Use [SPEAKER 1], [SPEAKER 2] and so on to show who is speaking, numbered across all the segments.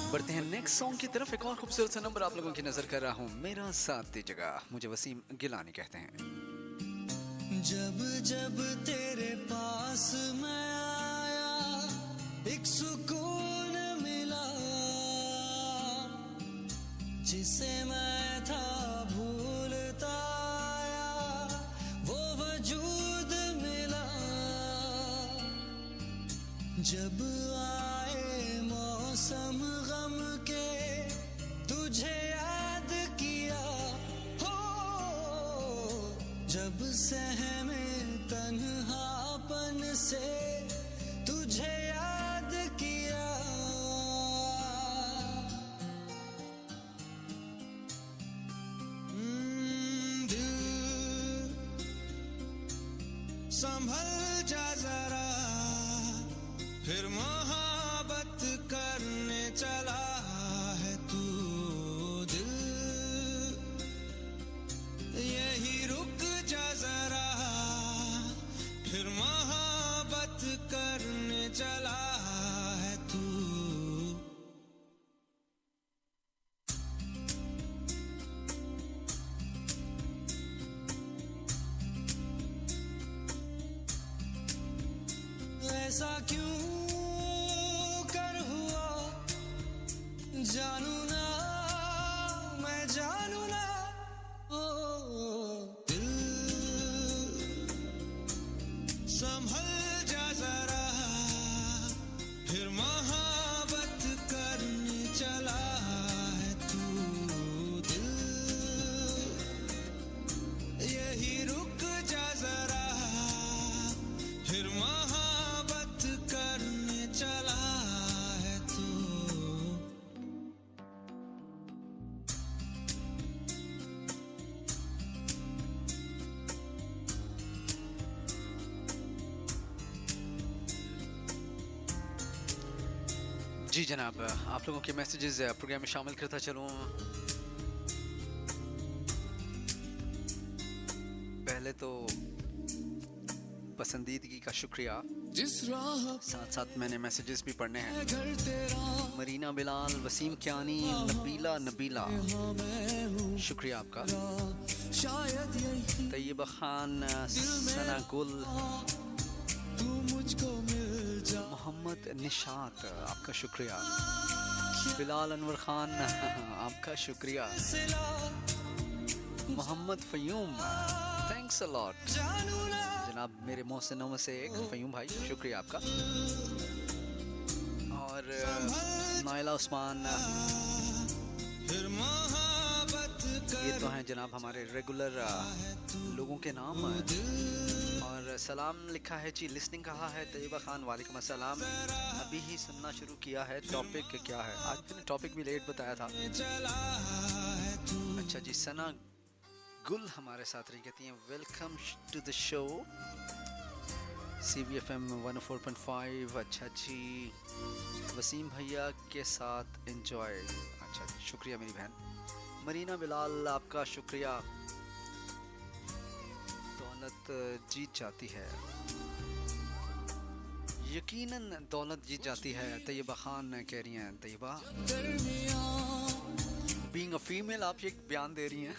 [SPEAKER 1] बढ़ते हैं next song की तरफ। एक और खूबसूरत सा नंबर आप लोगों की नजर कर रहा हूँ, मेरा साथ दीजिएगा। मुझे वसीम गिलानी कहते हैं।
[SPEAKER 2] जब जब तेरे पास मैं आया, एक सुकून मिला जिसे मैं था भूलता आया, वो वजूद मिला। जब आए मौसम गम के, तुझे याद किया हो। जब सहमे तन्हापन से, तुझे याद किया। दिल संभल जा जरा, फिर मोहब्बत करने चला है तू। दिल यही रुक जा जरा, फिर मोहब्बत करने चला है तू। ऐसा क्यों कर हुआ, जानू ना मैं जानू ना। ओ दिल संभल जा जरा, फिर मोहब्बत करने चला है तू। दिल यही रुक जा जरा, फिर मोहब्बत करने चला है तू।
[SPEAKER 1] जी जनाब, आप लोगों के मैसेजेस प्रोग्राम में शामिल करता चलूँ। पहले तो पसंदीदगी का शुक्रिया,
[SPEAKER 2] जिस राह
[SPEAKER 1] साथ साथ मैंने मैसेजेस भी पढ़ने हैं।
[SPEAKER 2] घर तेरा,
[SPEAKER 1] मरीना बिलाल, वसीम क्यानी, नबीला नबीला,
[SPEAKER 2] मैं हूँ
[SPEAKER 1] शुक्रिया आपका।
[SPEAKER 2] शायद यही
[SPEAKER 1] तैयबा खान, सना गुल,
[SPEAKER 2] तू मुझको मिल जा।
[SPEAKER 1] मोहम्मद निशात, आपका शुक्रिया। बिलाल अनवर खान, आपका शुक्रिया।
[SPEAKER 2] सिला
[SPEAKER 1] मोहम्मद फयूम, थैंक्स अ लॉट।
[SPEAKER 2] जानू ना
[SPEAKER 1] जनाब मेरे मोहसिनों में से एक फयूम भाई, शुक्रिया आपका। और नाइला उस्मान,
[SPEAKER 2] फिर मोहब्बत
[SPEAKER 1] ये
[SPEAKER 2] कर।
[SPEAKER 1] तो हैं जनाब हमारे रेगुलर लोगों के नाम। और सलाम लिखा है जी, लिसनिंग कहा है तैयबा खान, वालेकुम अस्सलाम। अभी ही सुनना शुरू किया है, टॉपिक क्या है? आज मैंने टॉपिक भी लेट बताया था। अच्छा जी, सना गुल हमारे साथ रही, कहती हैं welcome to the show CBFM 104.5। अच्छा जी, वसीम भैया के साथ एंजॉय। अच्छा जी, शुक्रिया मेरी बहन। मरीना बिलाल, आपका शुक्रिया। दौलत जीत जाती है, यकीनन दौलत जीत जाती है। तैयबा खान कह रही हैं, तैयबा बीइंग अ फीमेल आप ये बयान दे रही हैं।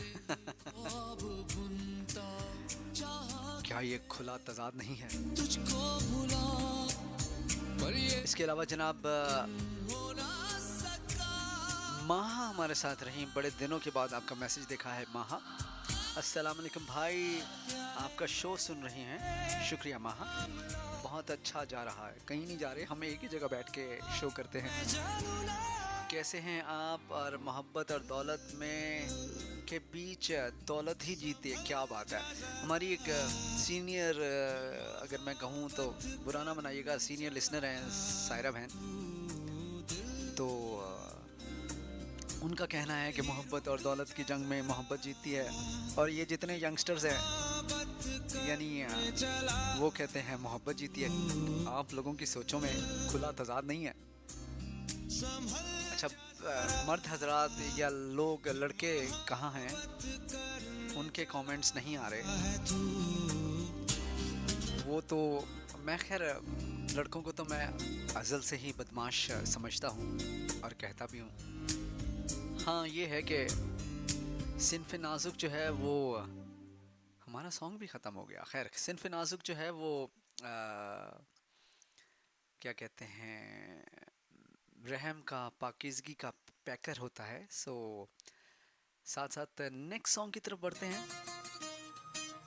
[SPEAKER 1] क्या ये खुला तजाद नहीं है?
[SPEAKER 2] तुझको भुला, पर ये
[SPEAKER 1] इसके अलावा जनाब
[SPEAKER 2] हो ना सका।
[SPEAKER 1] माहा हमारे साथ रही, बड़े दिनों के बाद आपका मैसेज देखा है माहा। अस्सलाम वालेकुम भाई, आपका शो सुन रहे हैं, शुक्रिया माहा। बहुत अच्छा जा रहा है, कहीं नहीं जा रहे, हम एक ही जगह बैठ के शो करते हैं। कैसे हैं आप? और मोहब्बत और दौलत में के बीच दौलत ही जीती है, क्या बात है। हमारी एक सीनियर, अगर मैं कहूँ तो बुरा ना मनाइएगा, सीनियर लिसनर हैं सायरा बहन। तो उनका कहना है कि मोहब्बत और दौलत की जंग में मोहब्बत जीतती है, और ये जितने यंगस्टर्स हैं यानी वो कहते हैं मोहब्बत जीती है। आप लोगों की सोचों में खुला तजाद नहीं है। अच्छा, मर्द हजरात या लोग, लड़के कहाँ हैं? उनके कमेंट्स नहीं आ रहे। वो तो मैं खैर लड़कों को तो मैं अज़ल से ही बदमाश समझता हूँ और कहता भी हूँ। हाँ ये है कि सिनफ़ नाजुक जो है वो हमारा सॉन्ग भी ख़त्म हो गया। खैर सिनफ़ नाजुक जो है वो क्या कहते हैं, रहम का, पाकीज़गी का पैकर होता है। सो साथ साथ नेक्स्ट सॉन्ग की तरफ बढ़ते हैं।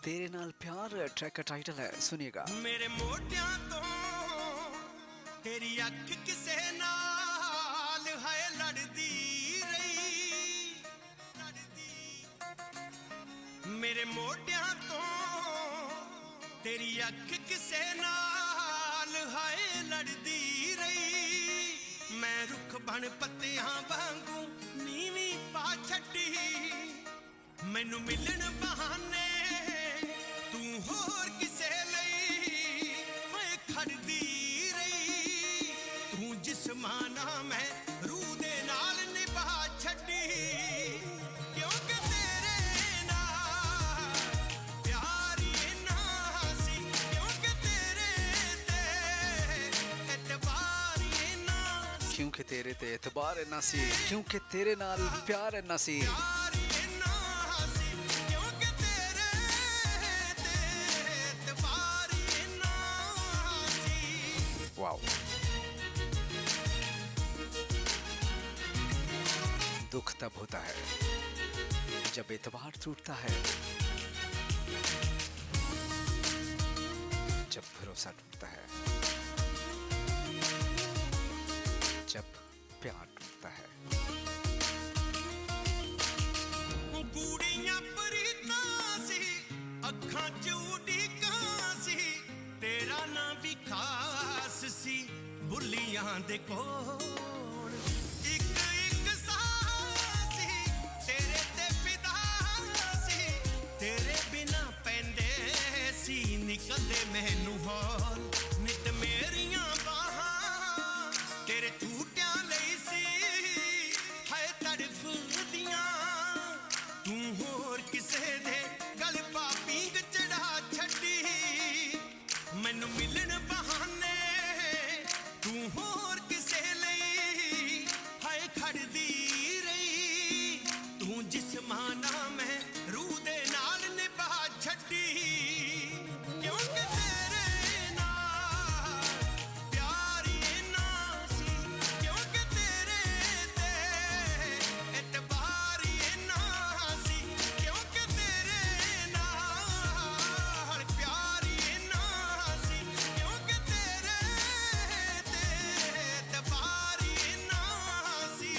[SPEAKER 1] तेरे नाल प्यार ट्रैक का टाइटल है, सुनिएगा।
[SPEAKER 2] मेरे मोटियां तो तेरी अख किसे नाल है लड़दी रही, मेरे मोटियां तो तेरी अख किसे नाल है लड़दी रही। मैं रुख बन पत्तियां वांगू नीवीं पा छड्डी, मैनू मिलन बहाने तू होर किसे लई होए खड़दी रही। तू जिस्माना मैं रूह दे नाल निभा छड्डी, क्योंकि तेरे नाल प्यार इन्ना सी, क्योंकि तेरे ते एतबार इन्ना सी,
[SPEAKER 1] क्योंकि तेरे ते एतबार इन्ना सी, क्योंकि तेरे नाल प्यार इन्ना सी।
[SPEAKER 2] प्यार इन्ना सी, क्योंकि तेरे ते एतबार इन्ना सी।
[SPEAKER 1] वाओ, दुख तब होता है जब एतबार टूटता है, जब भरोसा टूटता है, जब प्यार टूटता है।
[SPEAKER 2] गूड़ियां प्रीतां सी, अखां च उड़ीकां सी, तेरा ना भी खास सी बुल्लियां दे कोल। इक इक साह सी तेरे ते फिदा सी, तेरे बिना पैंदे सी निकलदे मैनू हौल। नित मेरियां बाहां तेरे झूटियां लई सी हाय तड़फदियां, तू होर किसे दे गल पापींग चढ़ा छड्डी, मैनू मिलन बहाने तू होर किसे लई हाय खड़दी रही। तू जिस्माना मैं रूह दे नाल निभा छड्डी, क्योंकि तेरे नाल प्यार इन्ना सी, क्योंकि तेरे ते एतबार इन्ना सी, क्योंकि तेरे नाल प्यार इन्ना सी, क्योंकि तेरे ते एतबार इन्ना सी।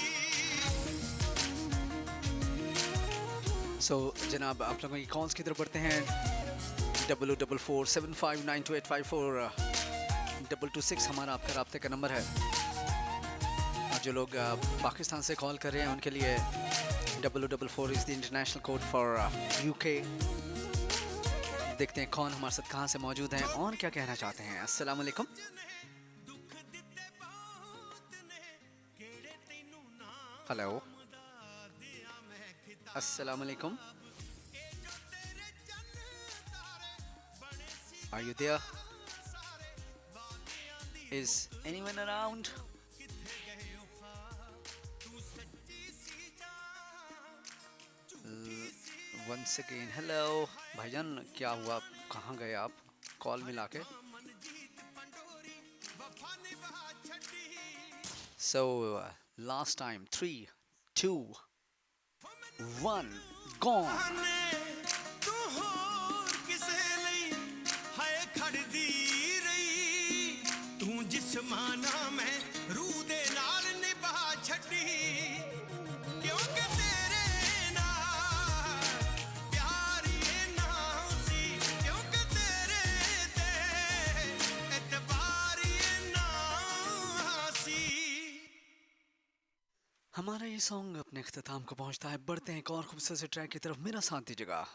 [SPEAKER 1] सो जनाब आप लोगों की कॉल्स की तरफ बढ़ते हैं। 4447592854 226 हमारा आपका राब्ते का नंबर है। और जो लोग पाकिस्तान से कॉल कर रहे हैं उनके लिए 444 is the international code for UK. देखते हैं कौन हमारे साथ कहाँ से मौजूद हैं और क्या कहना चाहते हैं। अस्सलाम वालेकुम।
[SPEAKER 2] दुख दिते बहुत ने केड़े तैनू ना
[SPEAKER 1] हेलो,
[SPEAKER 2] दिया मैं खिता,
[SPEAKER 1] अस्सलाम वालेकुम।
[SPEAKER 2] ए जो तेरे चन्न तारे बने सी
[SPEAKER 1] आर यू देयर?
[SPEAKER 2] सारे वादियां दी
[SPEAKER 1] इज एनीवन अराउंड?
[SPEAKER 2] किथे गए उखा, तू सच्ची सी जान झूठी सी
[SPEAKER 1] वंस अगेन हेलो भाईजान, क्या हुआ, कहाँ गए आप कॉल मिला के?
[SPEAKER 2] मनजीत पंडोरी वफा निभा छड्डी।
[SPEAKER 1] So last time 3 2 1 gone.
[SPEAKER 2] बहाने तू होर किसे लई हाय खड़दी रही, तू जिस्माना मैं रूह दे नाल निभा छड्डी, क्योंकि तेरे नाल प्यार इन्ना सी, क्योंकि तेरे ते एतबार इन्ना सी।
[SPEAKER 1] हमारा ये सॉन्ग अपने अख्ताम को पहुंचता है। बढ़ते हैं एक और खूबसूरत से ट्रैक की तरफ, मेरा साथ दीजिएगा।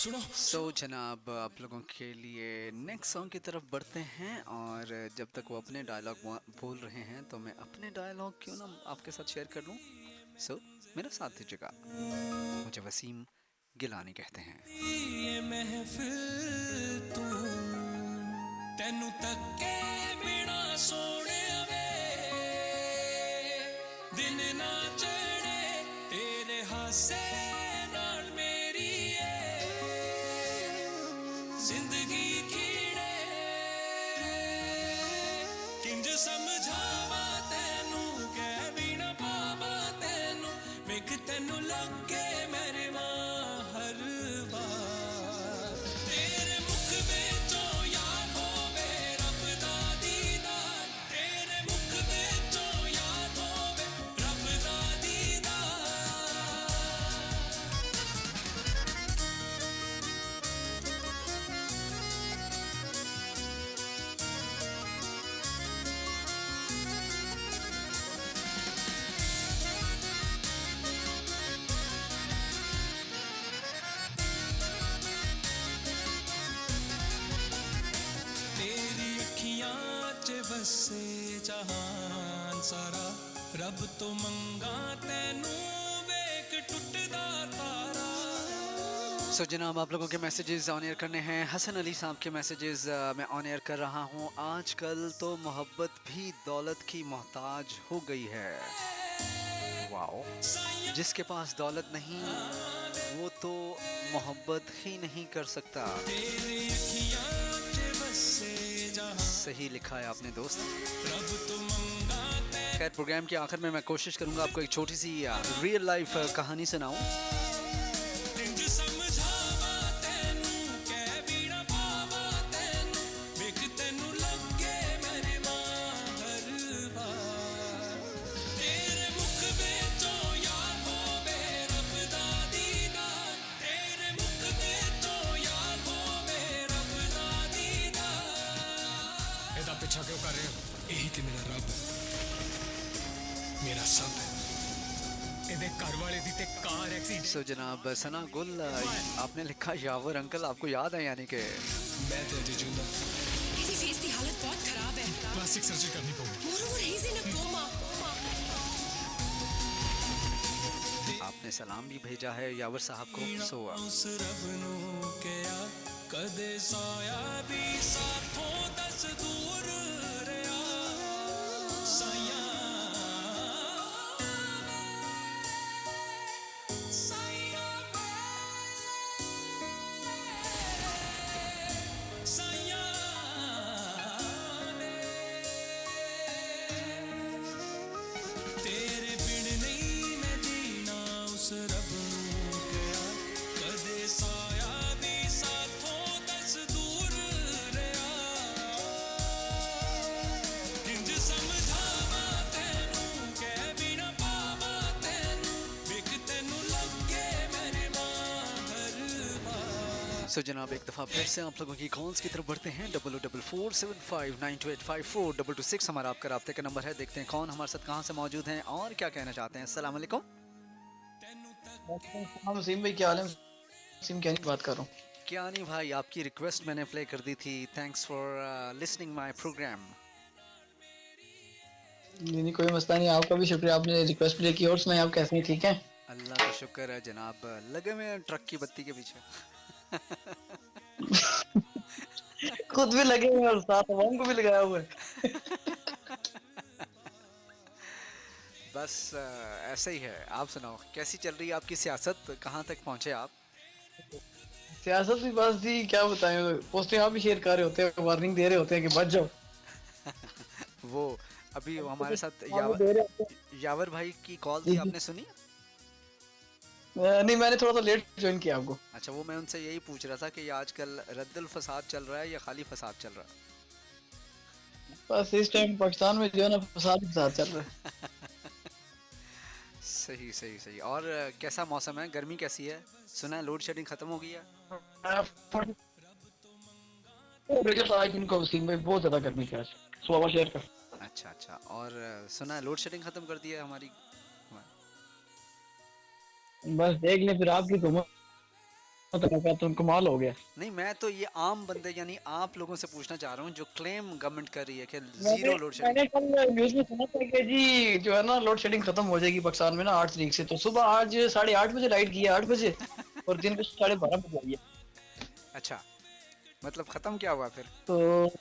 [SPEAKER 2] सुनो
[SPEAKER 1] सो जनाब आप लोगों के लिए नेक्स्ट सॉन्ग की तरफ बढ़ते हैं, और जब तक वो अपने डायलॉग बोल रहे हैं तो मैं अपने डायलॉग क्यों ना आपके साथ शेयर कर लूं। सो मेरा साथ दीजिएगा। मुझे वसीम गिलानी कहते हैं।
[SPEAKER 2] ये महफिल तू तेनू तक्के बिना सोने वे दिन ना चढ़े तेरे हासे नाल मेरी जिंदगी खीड़े किंज समझावा तेनू कह भी ना पावा तेनू वेख तेनू लगे मेरे मां हर बार तेरे मुख विचों याद होवे रब दा दीदार तेरे मुख विचों याद होवे रब दा दीदार तेरी अखियां च बसे जहान सारा रब तो मंगा तेनू वेख टुटदा तारा
[SPEAKER 1] सो जनाब आप लोगों के मैसेजेस ऑन एयर करने हैं। हसन अली साहब के मैसेजेस मैं ऑन एयर कर रहा हूँ। आजकल तो मोहब्बत भी दौलत की मोहताज हो गई है। वाओ। जिसके पास दौलत नहीं वो तो मोहब्बत ही नहीं कर सकता।
[SPEAKER 2] तेरी अखियां च बसे जहां
[SPEAKER 1] सही लिखा है आपने दोस्त।
[SPEAKER 2] रब तो मंगा तेनू
[SPEAKER 1] खैर प्रोग्राम के आखिर में मैं कोशिश करूंगा आपको एक छोटी सी रियल लाइफ कहानी सुनाऊं।
[SPEAKER 2] किंज समझावा तेनू कह भी ना पावा तेनू वेख तेनू लगे मेरे मां हर बार तेरे मुख विचों याद होवे रब दा दीदार तेरे मुख विचों याद होवे रब दा दीदार
[SPEAKER 3] ਇਹਦਾ ਪਿੱਛਾ ਕਿਉਂ ਕਰ ਰਹੇ ਹੋ? ਇਹੀ ਤੇ ਮੇਰਾ ਰੱਬ ਮੇਰਾ ਸਭ ਹੈ। ਇਹਦੇ ਘਰ ਵਾਲੇ ਦੀ ਤੇ ਕਾਰ ਐਕਸੀਡੈਂਟ
[SPEAKER 1] सो जनाब सना गुल आपने लिखा यावर अंकल आपको याद है यानी कि
[SPEAKER 3] ਮੈਂ ਤੇ ਅਜੇ ਜਿੰਦਾ
[SPEAKER 4] ਇਹਦੀ ਫੇਸ ਦੀ ਹਾਲਤ ਬਹੁਤ ਖਰਾਬ ਹੈ।
[SPEAKER 3] ਪਲਾਸਟਿਕ ਸਰਜਰੀ ਕਰਨੀ ਪਊਗੀ।
[SPEAKER 4] Moreover, he's in a coma.
[SPEAKER 1] आपने सलाम भी भेजा है यावर साहब को। सो
[SPEAKER 2] ਉਸ ਰੱਬ ਨੂੰ ਕਿਹਾ ਕਦੇ ਸਾਇਆ ਵੀ ਸਾਥੋਂ ਦਸ ਦੂਰ ਰਿਹਾ ਸਾਇਆ ਸਾਇਆ ਸਾਇਆ तेरे बिन नहीं मैं जीना उस रब नू किया कदे साया भी साथों दस दूर रहा किंज समझावा तेनू कह भी ना पावा तेनू विक तेनू लगे मेरे मां हर बार
[SPEAKER 1] सो जनाब एक दफ़ा फिर से आप लोगों की कॉल्स की तरफ बढ़ते हैं। 00475928542226 हमारा आपका राब्ते का नंबर है। देखते हैं कौन हमारे साथ कहाँ से मौजूद हैं और क्या कहना चाहते हैं। अस्सलाम वालेकुम।
[SPEAKER 5] हाँ वसीम भाई क्या हाल है? वसीम क्या नहीं बात कर रहा हूँ।
[SPEAKER 1] क्या नहीं भाई, आपकी रिक्वेस्ट मैंने प्ले कर दी थी। Thanks for listening my programme.
[SPEAKER 5] नहीं नहीं कोई मसला नहीं, आपका भी शुक्रिया, आपने रिक्वेस्ट प्ले की। और सुनाए आप कैसे हैं, ठीक हैं?
[SPEAKER 1] अल्लाह का शुक्र है जनाब, लगे हुए हैं ट्रक की बत्ती के पीछे।
[SPEAKER 5] खुद भी लगे हुए हैं और साथ अवाम को भी लगाया हुआ है।
[SPEAKER 1] बस ऐसे ही है। आप सुनाओ कैसी चल रही है आपकी सियासत, कहाँ तक पहुँचे आप?
[SPEAKER 5] सियासत भी बस जी क्या बताएं, पोस्टें आप भी शेयर कर रहे होते हैं, वार्निंग दे रहे होते हैं कि बच जाओ।
[SPEAKER 1] वो अभी वो हमारे साथ
[SPEAKER 5] हाँ, वो दे रहे होते हैं।
[SPEAKER 1] यावर भाई की कॉल थी,
[SPEAKER 5] जी, जी।
[SPEAKER 1] आपने सुनी?
[SPEAKER 5] नहीं मैंने थोड़ा सा लेट ज्वाइन किया आपको।
[SPEAKER 1] अच्छा, वो मैं उनसे यही पूछ रहा था कि ये आजकल रद्दुल फसाद चल रहा है या खाली फसाद चल रहा है?
[SPEAKER 5] बस इस टाइम पाकिस्तान में जो है ना फसाद ही फसाद चल रहा है।
[SPEAKER 1] सही सही सही। और कैसा मौसम है, गर्मी कैसी है? सुना है लोड शेडिंग खत्म हो गई है।
[SPEAKER 5] आज इनको वसीम भाई बहुत ज्यादा गर्मी थी आज, सुबह शेयर कर।
[SPEAKER 1] अच्छा अच्छा। और सुना है लोड शेडिंग खत्म कर दी है हमारी।
[SPEAKER 5] बस देख लें फिर आपकी तो तो मैं कहता हूँ कमाल हो गया।
[SPEAKER 1] नहीं, मैं तो ये आम बंदे यानी आप लोगों से पूछना चाह रहा हूँ जो क्लेम गवर्नमेंट कर रही है कि
[SPEAKER 5] मैंने
[SPEAKER 1] जीरो लोड शेडिंग।
[SPEAKER 5] मैंने कल न्यूज में सुना था कि जी जो है ना लोड शेडिंग खत्म हो जाएगी पाकिस्तान में ना 8 तारीख से। तो सुबह आज 8:30 बजे लाइट की है, 8 बजे, और दिन को 12:30 बजे आई है।
[SPEAKER 1] अच्छा, मतलब खत्म क्या हुआ फिर?
[SPEAKER 5] तो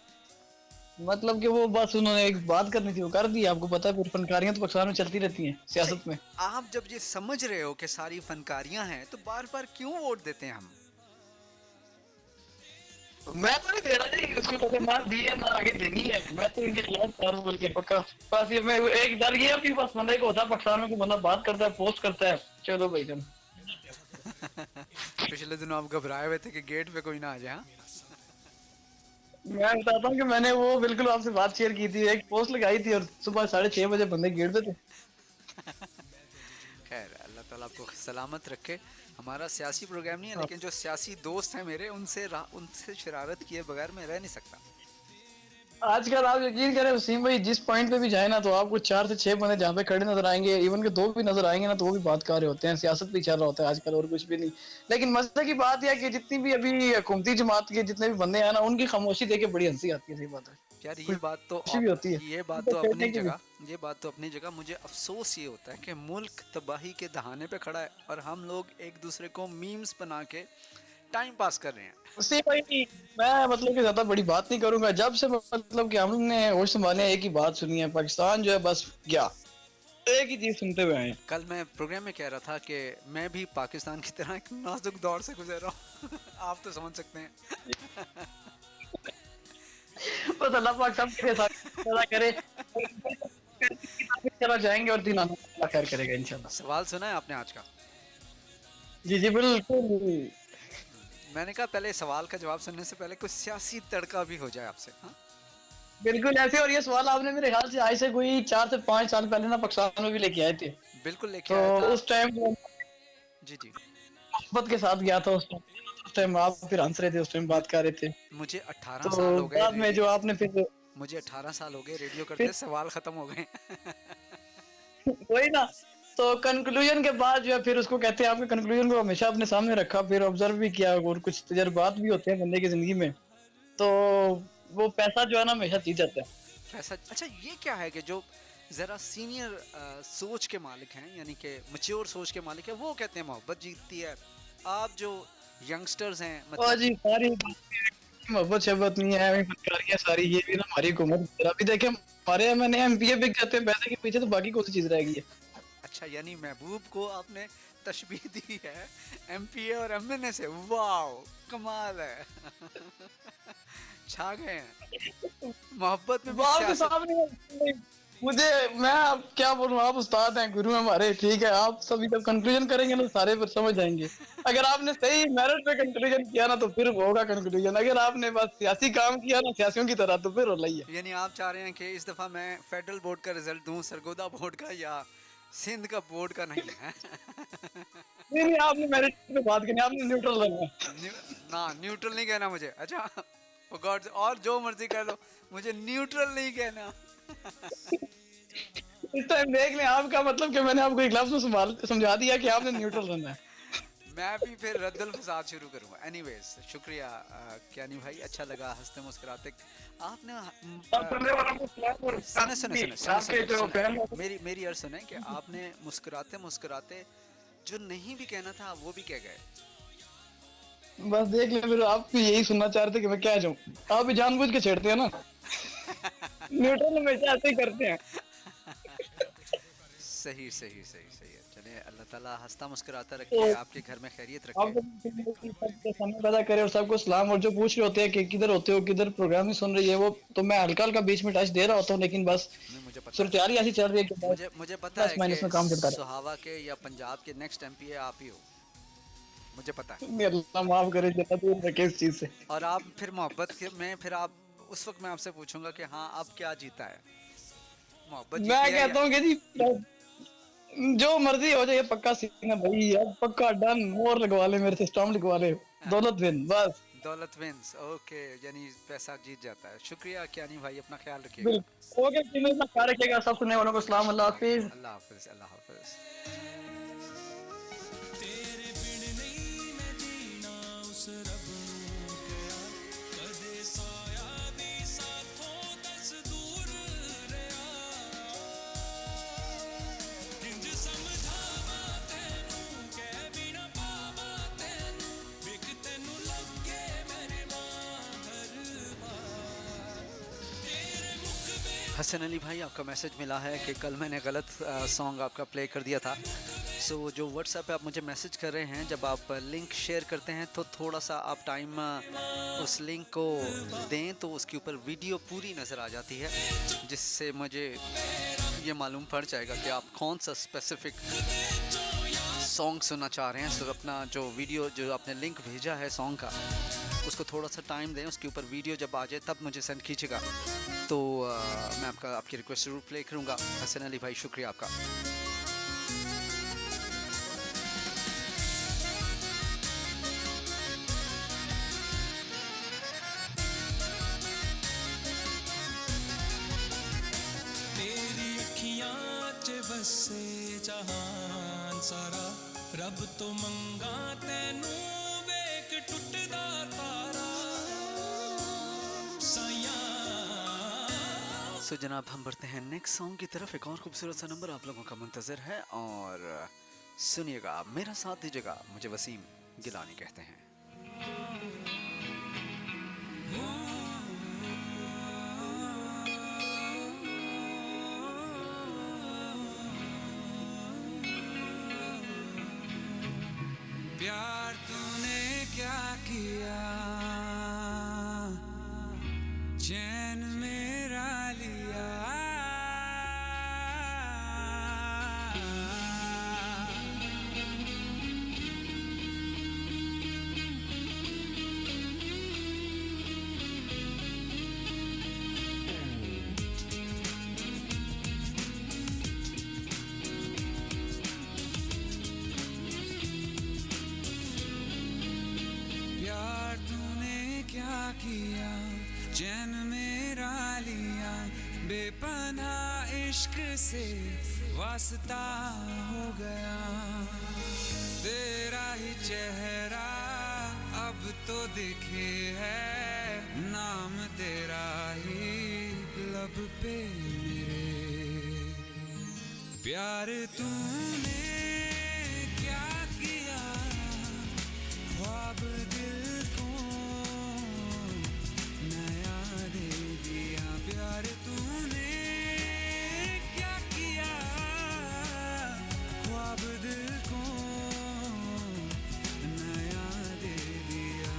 [SPEAKER 5] मतलब कि वो बस उन्होंने एक बात करनी थी, वो कर दी। आपको पता है फिर फनकारियां तो पाकिस्तान में चलती रहती हैं सियासत में।
[SPEAKER 1] आप जब ये समझ रहे हो कि सारी फनकारियां हैं तो बार बार क्यों वोट देते हैं हम?
[SPEAKER 5] मैं तो नहीं दे रहा जी, उसको तो ना दी है ना आगे देनी है। मैं तो इनके खिलाफ था बोल के पक्का। बस ये मैं एक डर गया कि बस बंदे को होता है पाकिस्तान में कि बंदा बात करता है, पोस्ट करता है, चलो भाई जान।
[SPEAKER 1] पिछले दिनों आप घबराए हुए थे कि गेट पे कोई ना आ जाए। हाँ?
[SPEAKER 5] मैं बताता हूँ कि मैंने वो बिल्कुल आपसे बात शेयर की थी, एक पोस्ट लगाई थी और सुबह 6:30 बजे बंदे गेट पे थे।
[SPEAKER 1] खैर, अल्लाह ताला आपको सलामत रखे। हमारा सियासी प्रोग्राम नहीं है, लेकिन जो सियासी दोस्त हैं मेरे, उनसे शरारत किए बगैर मैं रह नहीं सकता।
[SPEAKER 5] आजकल आप यकीन करें वसीम भाई, जिस पॉइंट पे भी जाए ना तो आपको 4 से 6 बंदे जहाँ पे खड़े नजर आएंगे, इवन के 2 भी नजर आएंगे ना तो वो भी बात कर रहे होते हैं, सियासत भी चल रहा होता है आजकल और कुछ भी नहीं। लेकिन मसले की बात यह है कि जितनी भी अभी हुकूमती जमात के जितने भी बंदे हैं ना, उनकी खामोशी देख के बड़ी हंसी आती है। सही बात है,
[SPEAKER 1] यार ये बात तो
[SPEAKER 5] खुशी भी होती है। उनको
[SPEAKER 1] अपनी
[SPEAKER 5] कहने की भी।
[SPEAKER 1] जगह, ये बात तो अपनी जगह। मुझे अफसोस ये होता है कि मुल्क तबाही के दहाने पे खड़ा है और हम लोग एक दूसरे को मीम्स बना के टाइम पास कर रहे हैं।
[SPEAKER 5] उसी भाई मैं मतलब कि ज्यादा बड़ी बात नहीं करूंगा। जब से मतलब कि हम लोग ने होश संभाले एक ही बात सुनी है, पाकिस्तान जो है बस गया, एक ही चीज सुनते हुए आए हैं।
[SPEAKER 1] कल मैं प्रोग्राम में कह रहा था कि मैं भी पाकिस्तान की तरह एक नाजुक दौर से गुजर रहा हूँ। आप तो समझ सकते हैं।
[SPEAKER 5] बस अल्लाह पाक सब के साथ सदा करे, चला जाएंगे और दिन आना अल्लाह खैर करेगा इंशाल्लाह।
[SPEAKER 1] सवाल सुना है आपने आज का?
[SPEAKER 5] जी जी बिल्कुल।
[SPEAKER 1] मैंने कहा पहले सवाल का जवाब सुनने से पहले कुछ सियासी तड़का भी हो जाए आपसे। हाँ?
[SPEAKER 5] बिल्कुल ऐसे। और ये सवाल आपने मेरे ख्याल से आज से कोई 4 से 5 साल पहले ना पाकिस्तान में भी लेके आए थे।
[SPEAKER 1] बिल्कुल लेके
[SPEAKER 5] तो
[SPEAKER 1] आया था।
[SPEAKER 5] उस टाइम
[SPEAKER 1] जी जी।
[SPEAKER 5] मोहब्बत के साथ गया था। उस टाइम आप फिर हंस रहे थे, उस टाइम बात कर रहे थे।
[SPEAKER 1] मुझे 18
[SPEAKER 5] तो
[SPEAKER 1] साल हो गए
[SPEAKER 5] बाद में जो आपने फिर
[SPEAKER 1] मुझे 18 साल हो गए रेडियो करते,
[SPEAKER 5] फिर
[SPEAKER 1] सवाल खत्म हो गए।
[SPEAKER 5] वही ना। तो कंक्लूजन के बाद जो है फिर उसको कहते हैं, आपके कंक्लूजन को हमेशा अपने सामने रखा, फिर ऑब्जर्व भी किया और कुछ तजर्बात भी होते हैं बंदे की जिंदगी में। तो वो पैसा जो है ना हमेशा जीत जाता है।
[SPEAKER 1] ऐसा? अच्छा, ये क्या है कि जो जरा सीनियर सोच के मालिक हैं, यानी कि मैच्योर सोच के मालिक हैं, वो कहते हैं मोहब्बत जीतती है। आप जो यंगस्टर्स हैं
[SPEAKER 5] और
[SPEAKER 1] मतलब
[SPEAKER 5] जी सारी मोहब्बत शब्बत नहीं है, अभी फनकारियां सारी ये भी ना हमारी हुकूमत। अभी देखे हमारे एमएनए एमपीए बिक जाते हैं पैसे के पीछे, तो बाकी कौन सी चीज रहेगी है।
[SPEAKER 1] अच्छा, यानी महबूब को आपने तशबीह दी है एमपीए और एमएनए से। वाओ, कमाल है। छा गए हैं मोहब्बत में भी
[SPEAKER 5] बाप के
[SPEAKER 1] सियासत।
[SPEAKER 5] सामने मुझे, मैं आप क्या बोलूं, आप उस्ताद हैं, गुरु हैं हमारे, ठीक है। आप सभी जब कंक्लूजन करेंगे ना सारे फिर समझ जाएंगे। अगर आपने सही मेरिट पे कंक्लूजन किया ना तो फिर होगा कंक्लूजन। अगर आपने बस सियासी काम किया ना सियासियों की तरह तो फिर हो रही है।
[SPEAKER 1] यानी आप चाह रहे हैं कि इस दफा मैं फेडरल बोर्ड का रिजल्ट दूं, सरगोदा बोर्ड का या सिंध का बोर्ड का नहीं है?
[SPEAKER 5] नहीं नहीं, आपने मेरिट पे बात करनी, आपने न्यूट्रल रहना है।
[SPEAKER 1] ना, न्यूट्रल नहीं कहना मुझे। अच्छा, for God, और जो मर्जी कर लो, मुझे न्यूट्रल नहीं कहना।
[SPEAKER 5] इस टाइम देख लें आपका मतलब कि मैंने आपको एक लफ्ज में समझा दिया कि आपने न्यूट्रल रहना है।
[SPEAKER 1] मैं भी फिर रद्दल फसाद शुरू करूंगा। एनीवेज, शुक्रिया क्यानी भाई, अच्छा लगा हंसते मुस्कुराते। आपने सुने सुने सुने सुने सुने मेरी मेरी अर्ज सुने कि आपने मुस्कुराते मुस्कुराते जो नहीं भी कहना था वो भी कह गए।
[SPEAKER 5] बस देख ले, फिर आप भी यही सुनना चाह रहे थे कि मैं क्या जाऊं। आप भी जानबूझ के छेड़ते हैं ना। न्यूट्रल हमेशा ऐसे ही करते हैं।
[SPEAKER 1] सही सही सही सही है। चलिए, अल्लाह ताला हंसता मुस्कुराता रखे, आपके घर में खैरियत रखे।
[SPEAKER 5] आपको समय पैदा करे और सबको सलाम। और जो पूछ रहे होते हैं कि किधर होते हो, किधर प्रोग्राम ही सुन रही है, वो तो मैं हल्का हल्का बीच में टच दे रहा होता हूँ, लेकिन बस
[SPEAKER 1] नहीं, मुझे पता
[SPEAKER 5] सूरत ऐसी चल रही है कि
[SPEAKER 1] मुझे पता है
[SPEAKER 5] माइनस में काम
[SPEAKER 1] कि
[SPEAKER 5] चलता रहा।
[SPEAKER 1] सुहावा के या पंजाब के नेक्स्ट एमपीए आप ही हो, मुझे पता है।
[SPEAKER 5] अल्लाह माफ करे, जितना दूर रखे इस चीज से।
[SPEAKER 1] और आप फिर मोहब्बत के में फिर आप उस वक्त मैं आपसे पूछूंगा कि हाँ अब क्या जीता है, मोहब्बत जीती
[SPEAKER 5] मैं
[SPEAKER 1] है
[SPEAKER 5] कहता हूँ कि जी जो मर्जी हो जाए, पक्का सीना भाई, अब पक्का डन। मोर लगवा ले मेरे से, स्टॉम्प लिखवा ले, दौलत विन बस।
[SPEAKER 1] दौलत विंस। ओके, यानी पैसा जीत जाता है। शुक्रिया क्यानी भाई, अपना ख्याल रखिएगा।
[SPEAKER 5] बिल्कुल ओके, अपना ख्याल रखिएगा। सब सुनने वालों को सलाम, अल्लाह हाफिज।
[SPEAKER 1] अल्लाह हाफिज, अल्लाह हाफिज।
[SPEAKER 2] तेरे बिन नहीं मैं जीना
[SPEAKER 1] हसन अली भाई, आपका मैसेज मिला है कि कल मैंने गलत सॉन्ग आपका प्ले कर दिया था। सो जो व्हाट्सएप पे आप मुझे मैसेज कर रहे हैं, जब आप लिंक शेयर करते हैं तो थोड़ा सा आप टाइम उस लिंक को दें तो उसके ऊपर वीडियो पूरी नज़र आ जाती है, जिससे मुझे ये मालूम पड़ जाएगा कि आप कौन सा स्पेसिफिक सॉन्ग सुनना चाह रहे हैं। सो अपना जो वीडियो, जो आपने लिंक भेजा है सॉन्ग का, उसको थोड़ा सा टाइम दें, उसके ऊपर वीडियो जब आ जाए तब मुझे सेंड कीजिएगा, तो मैं आपकी रिक्वेस्ट ज़रूर प्ले करूँगा। हसन अली भाई, शुक्रिया आपका।
[SPEAKER 2] तेरी अखियां च बसे जहान सारा, रब तो मंगा तेनू वेख टुटदा तारा साया।
[SPEAKER 1] सो जनाब, हम बढ़ते हैं नेक्स्ट सॉन्ग की तरफ। एक और खूबसूरत सा नंबर आप लोगों का मुंतज़र है, और सुनिएगा, मेरा साथ दीजिएगा। मुझे वसीम गिलानी कहते हैं।
[SPEAKER 2] प्यार तूने क्या किया, चैन मेरा लिया। प्यार तूने क्या किया, चैन मेरा लिया। बेपनाह इश्क से वास्ता हो गया, तेरा ही चेहरा अब तो दिखे है, नाम तेरा ही लब पे मेरे। प्यार तूने क्या किया, ख्वाब दिल को नया दे दिया। प्यार तूने क्या किया, ख्वाब दिल को नया दे दिया।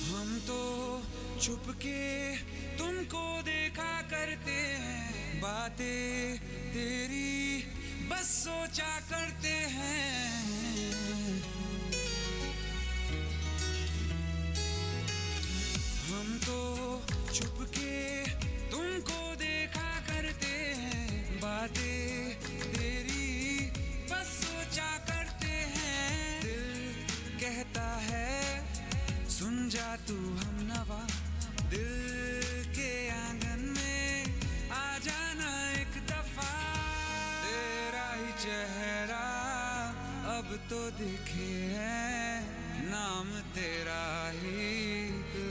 [SPEAKER 2] हम तो छुपके तुमको देखा करते हैं, बातें तेरी बस सोचा करते हैं। हम तो छुपके तुमको देखा करते हैं, बातें तेरी बस सोचा करते हैं। दिल कहता है सुन जा तू हमनवा, दिल के आंगन में आ जाना एक दफा। तेरा ही चेहरा अब तो दिखे है, नाम तेरा ही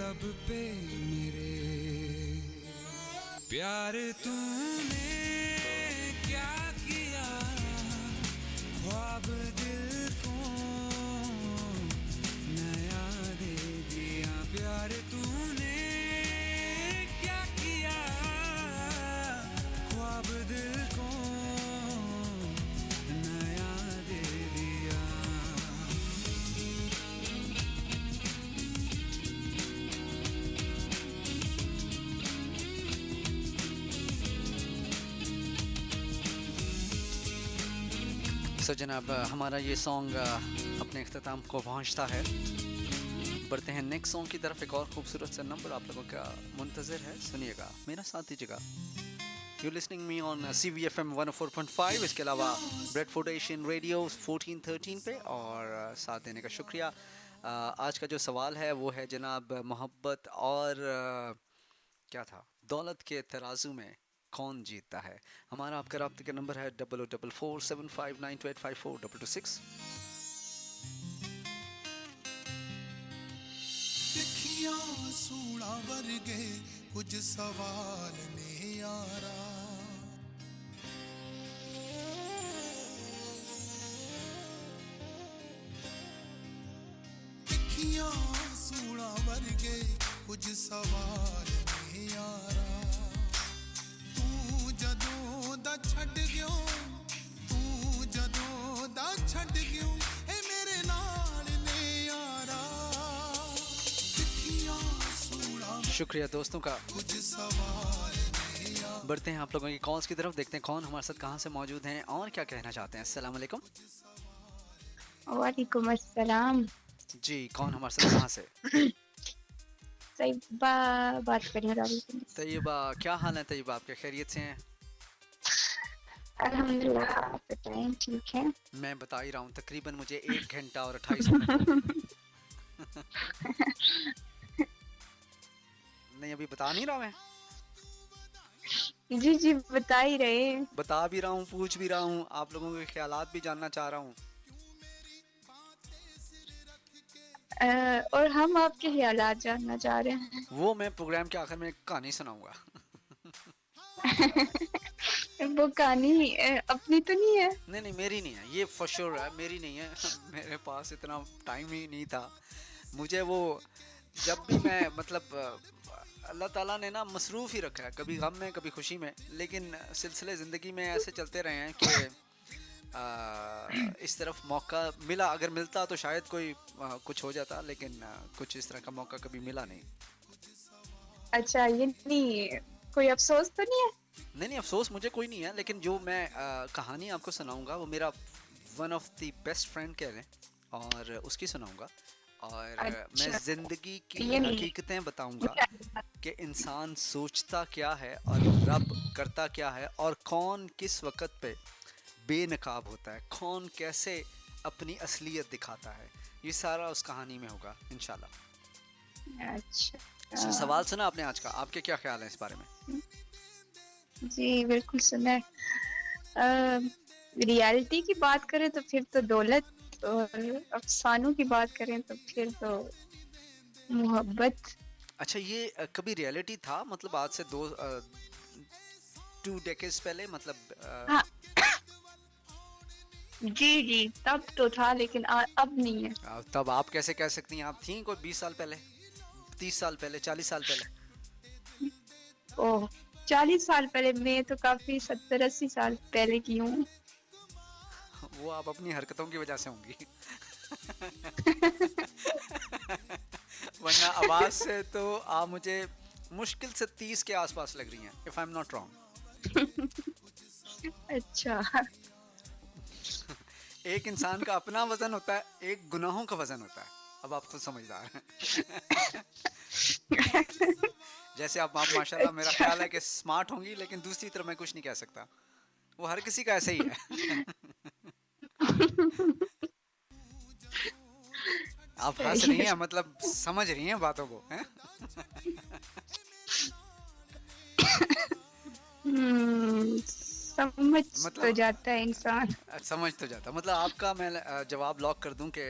[SPEAKER 2] लब पे मेरे। प्यार तूने क्या किया, ख्वाब दिल को नया दे दिया। प्यार तूने क्या किया, ख्वाब दिल को नया दे दिया।
[SPEAKER 1] सो जनाब, हमारा ये सॉन्ग अपने अख्ताम को पहुंचता है। बढ़ते हैं नेक्स्ट सॉन्ग की तरफ। एक और खूबसूरत सा नंबर आप लोगों का मुंतज़र है, सुनिएगा, मेरा साथ दीजिएगा। You listening me on CVFM 104.5, इसके अलावा ब्रेडफोर्ड एशियन रेडियो 1413 पे, और साथ देने का शुक्रिया। आज का जो सवाल है वो है जनाब, मोहब्बत और क्या था, दौलत के तराजू में कौन जीतता है। हमारा आपका रब्ते का नंबर है 0047592854 226।
[SPEAKER 2] ਅੱਖੀਆਂ ਸੂਲਾਂ ਵਰਗੇ ਕੁਝ ਸਵਾਲ ਨੇ ਯਾਰਾ ਅੱਖੀਆਂ ਸੂਲਾਂ ਵਰਗੇ ਕੁਝ ਸਵਾਲ ਨੇ ਯਾਰਾ ਤੂੰ ਜਦੋਂ ਦਾ ਛੱਡ ਗਿਓ ਤੂੰ ਜਦੋਂ ਦਾ ਛੱਡ ਗਿਓ ਇਹ ਮੇਰੇ ਨਾਲ ਨੇ ਯਾਰਾ ਅੱਖੀਆਂ ਸੂਲਾਂ
[SPEAKER 1] शुक्रिया दोस्तों का।
[SPEAKER 2] ਕੁਝ ਸਵਾਲ ਨੇ ਯਾਰਾ
[SPEAKER 1] बढ़ते हैं आप लोगों की कॉल्स की तरफ, देखते हैं कौन हमारे साथ कहाँ से मौजूद हैं और क्या कहना चाहते हैं। अस्सलाम वालेकुम।
[SPEAKER 6] वालेकुम अस्सलाम।
[SPEAKER 1] जी, कौन हमारे साथ कहाँ से?
[SPEAKER 6] तैयबा बात कर रही हूँ रावी से।
[SPEAKER 1] तैयबा, क्या हाल है तैयबा, आपके खैरियत से हैं?
[SPEAKER 6] अल्हम्दुलिल्लाह, आप बताएं ठीक है?
[SPEAKER 1] मैं बता ही रहा हूँ, तकरीबन मुझे 1 घंटा और 28 मिनट नहीं, अभी बता नहीं रहा मैं,
[SPEAKER 6] जी जी बता ही रहे हैं।
[SPEAKER 1] बता भी रहा हूँ, पूछ भी रहा हूँ, आप लोगों के ख्यालात भी जानना चाह रहा हूँ।
[SPEAKER 6] और हम आपके ख्यालात जानना चाह रहे हैं।
[SPEAKER 1] वो मैं प्रोग्राम के आखिर में एक कहानी सुनाऊंगा।
[SPEAKER 6] वो कहानी अपनी तो नहीं है?
[SPEAKER 1] नहीं नहीं, मेरी नहीं है ये, फॉर श्योर है मेरी नहीं है मेरे पास इतना टाइम ही नहीं था। मुझे वो जब भी मैं मतलब अल्लाह ताला ने ना मसरूफ़ ही रखा है, कभी गम में कभी खुशी में, लेकिन सिलसिले ज़िंदगी में ऐसे चलते रहे हैं कि इस तरफ मौका मिला, अगर मिलता तो शायद कोई कुछ हो जाता, लेकिन कुछ इस तरह का मौका कभी मिला नहीं।
[SPEAKER 6] अच्छा, ये नहीं कोई अफसोस तो नहीं है?
[SPEAKER 1] नहीं नहीं, अफसोस मुझे कोई नहीं है, लेकिन जो मैं कहानी आपको सुनाऊंगा वो मेरा one of the best friend कह रहे हैं और उसकी सुनाऊंगा, और मैं
[SPEAKER 6] अच्छा,
[SPEAKER 1] ज़िंदगी की
[SPEAKER 6] ये नहीं।
[SPEAKER 1] हकीकतें बताऊंगा कि इंसान सोचता क्या है और रब करता क्या है, और कौन किस वक़्त पे बेनकाब होता है, कौन कैसे अपनी असलियत दिखाता है, ये सारा उस कहानी में होगा इंशाल्लाह।
[SPEAKER 6] अच्छा,
[SPEAKER 1] सवाल सुना आपने आज का, आपके क्या ख्याल है इस बारे में?
[SPEAKER 6] जी बिल्कुल सुना है। रियलिटी की बात करें तो फिर तो दौलत, और अफसानों की बात करें तो फिर तो मोहब्बत।
[SPEAKER 1] अच्छा, ये कभी रियलिटी था, मतलब आज से 2 डेकेड्स पहले, मतलब
[SPEAKER 6] हाँ। जी जी तब तो था, लेकिन अब नहीं है।
[SPEAKER 1] तब आप कैसे कह सकती हैं, आप थी कोई 20 साल पहले, 30 साल पहले, 40 साल पहले?
[SPEAKER 6] ओह, 40 साल पहले? मैं तो काफी 70-80 साल पहले की हूँ।
[SPEAKER 1] वो आप अपनी हरकतों की वजह से होंगी वरना आवाज से तो आप मुझे मुश्किल से 30 के आसपास लग रही हैं, if I am not wrong.
[SPEAKER 6] अच्छा,
[SPEAKER 1] एक इंसान का अपना वजन होता है, एक गुनाहों का वजन होता है। अब आप खुद समझदार हैं जैसे आप माशाल्लाह, मेरा ख्याल है कि स्मार्ट होंगी, लेकिन दूसरी तरफ मैं कुछ नहीं कह सकता, वो हर किसी का ऐसे ही है आप हंस रही हैं, मतलब समझ रही हैं बातों को, हैं?
[SPEAKER 6] समझ
[SPEAKER 1] मतलब
[SPEAKER 6] तो जाता है इंसान।
[SPEAKER 1] समझ तो जाता, मतलब आपका मैं जवाब लॉक कर दूं कि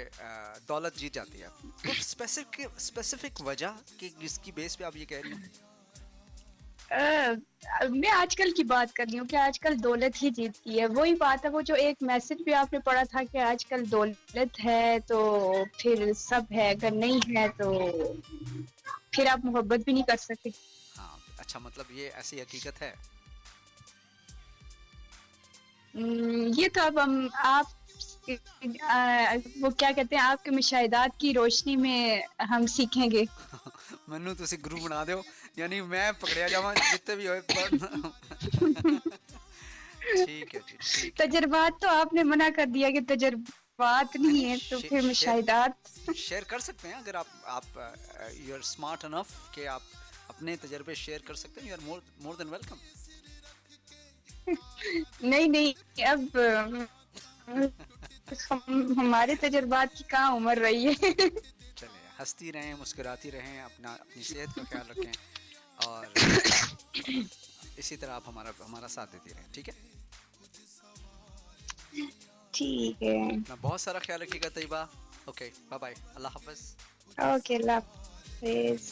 [SPEAKER 1] दौलत जीत जाती है। कुछ स्पेसिफिक वजह कि जिसकी बेस पे आप ये कह रही हैं?
[SPEAKER 6] मैं आजकल की बात कर रही हूँ कि आजकल दौलत ही जीतती है। वही बात है, वो जो एक मैसेज भी आपने पढ़ा था कि आजकल दौलत है तो फिर सब है, अगर नहीं है तो फिर आप मोहब्बत भी नहीं कर सकते।
[SPEAKER 1] हाँ, अच्छा, मतलब ये ऐसी हकीकत है।
[SPEAKER 6] ये तो अब हम आप वो क्या कहते हैं, आपके मुशाहिदात की रोशनी में हम सीखेंगे।
[SPEAKER 1] मनु तुसी गुरु बना दो, यानी मैं पकड़िया जावा जितने भी होए ठीक है जी, ठीक है।
[SPEAKER 6] तजर्बात तो आपने मना कर दिया कि तजर्बात नहीं है, तो फिर मुशाहिदात
[SPEAKER 1] शेयर कर सकते हैं, अगर आप यू आर स्मार्ट इनफ कि आप अपने तजर्बे शेयर कर सकते हैं, you are more than welcome.
[SPEAKER 6] नहीं नहीं, अब हमारे तजर्बात की कहाँ उम्र रही है
[SPEAKER 1] चलिए, हंसती रहें, मुस्कुराती रहें, अपनी सेहत का ख्याल रखें, और इसी तरह आप हमारा साथ देती रहें, ठीक है?
[SPEAKER 6] ठीक है,
[SPEAKER 1] अपना बहुत सारा ख्याल रखिएगा तैयबा। ओके, बाय बाय, अल्लाह हाफ़िज़।
[SPEAKER 6] ओके, अल्लाह। हाफिज।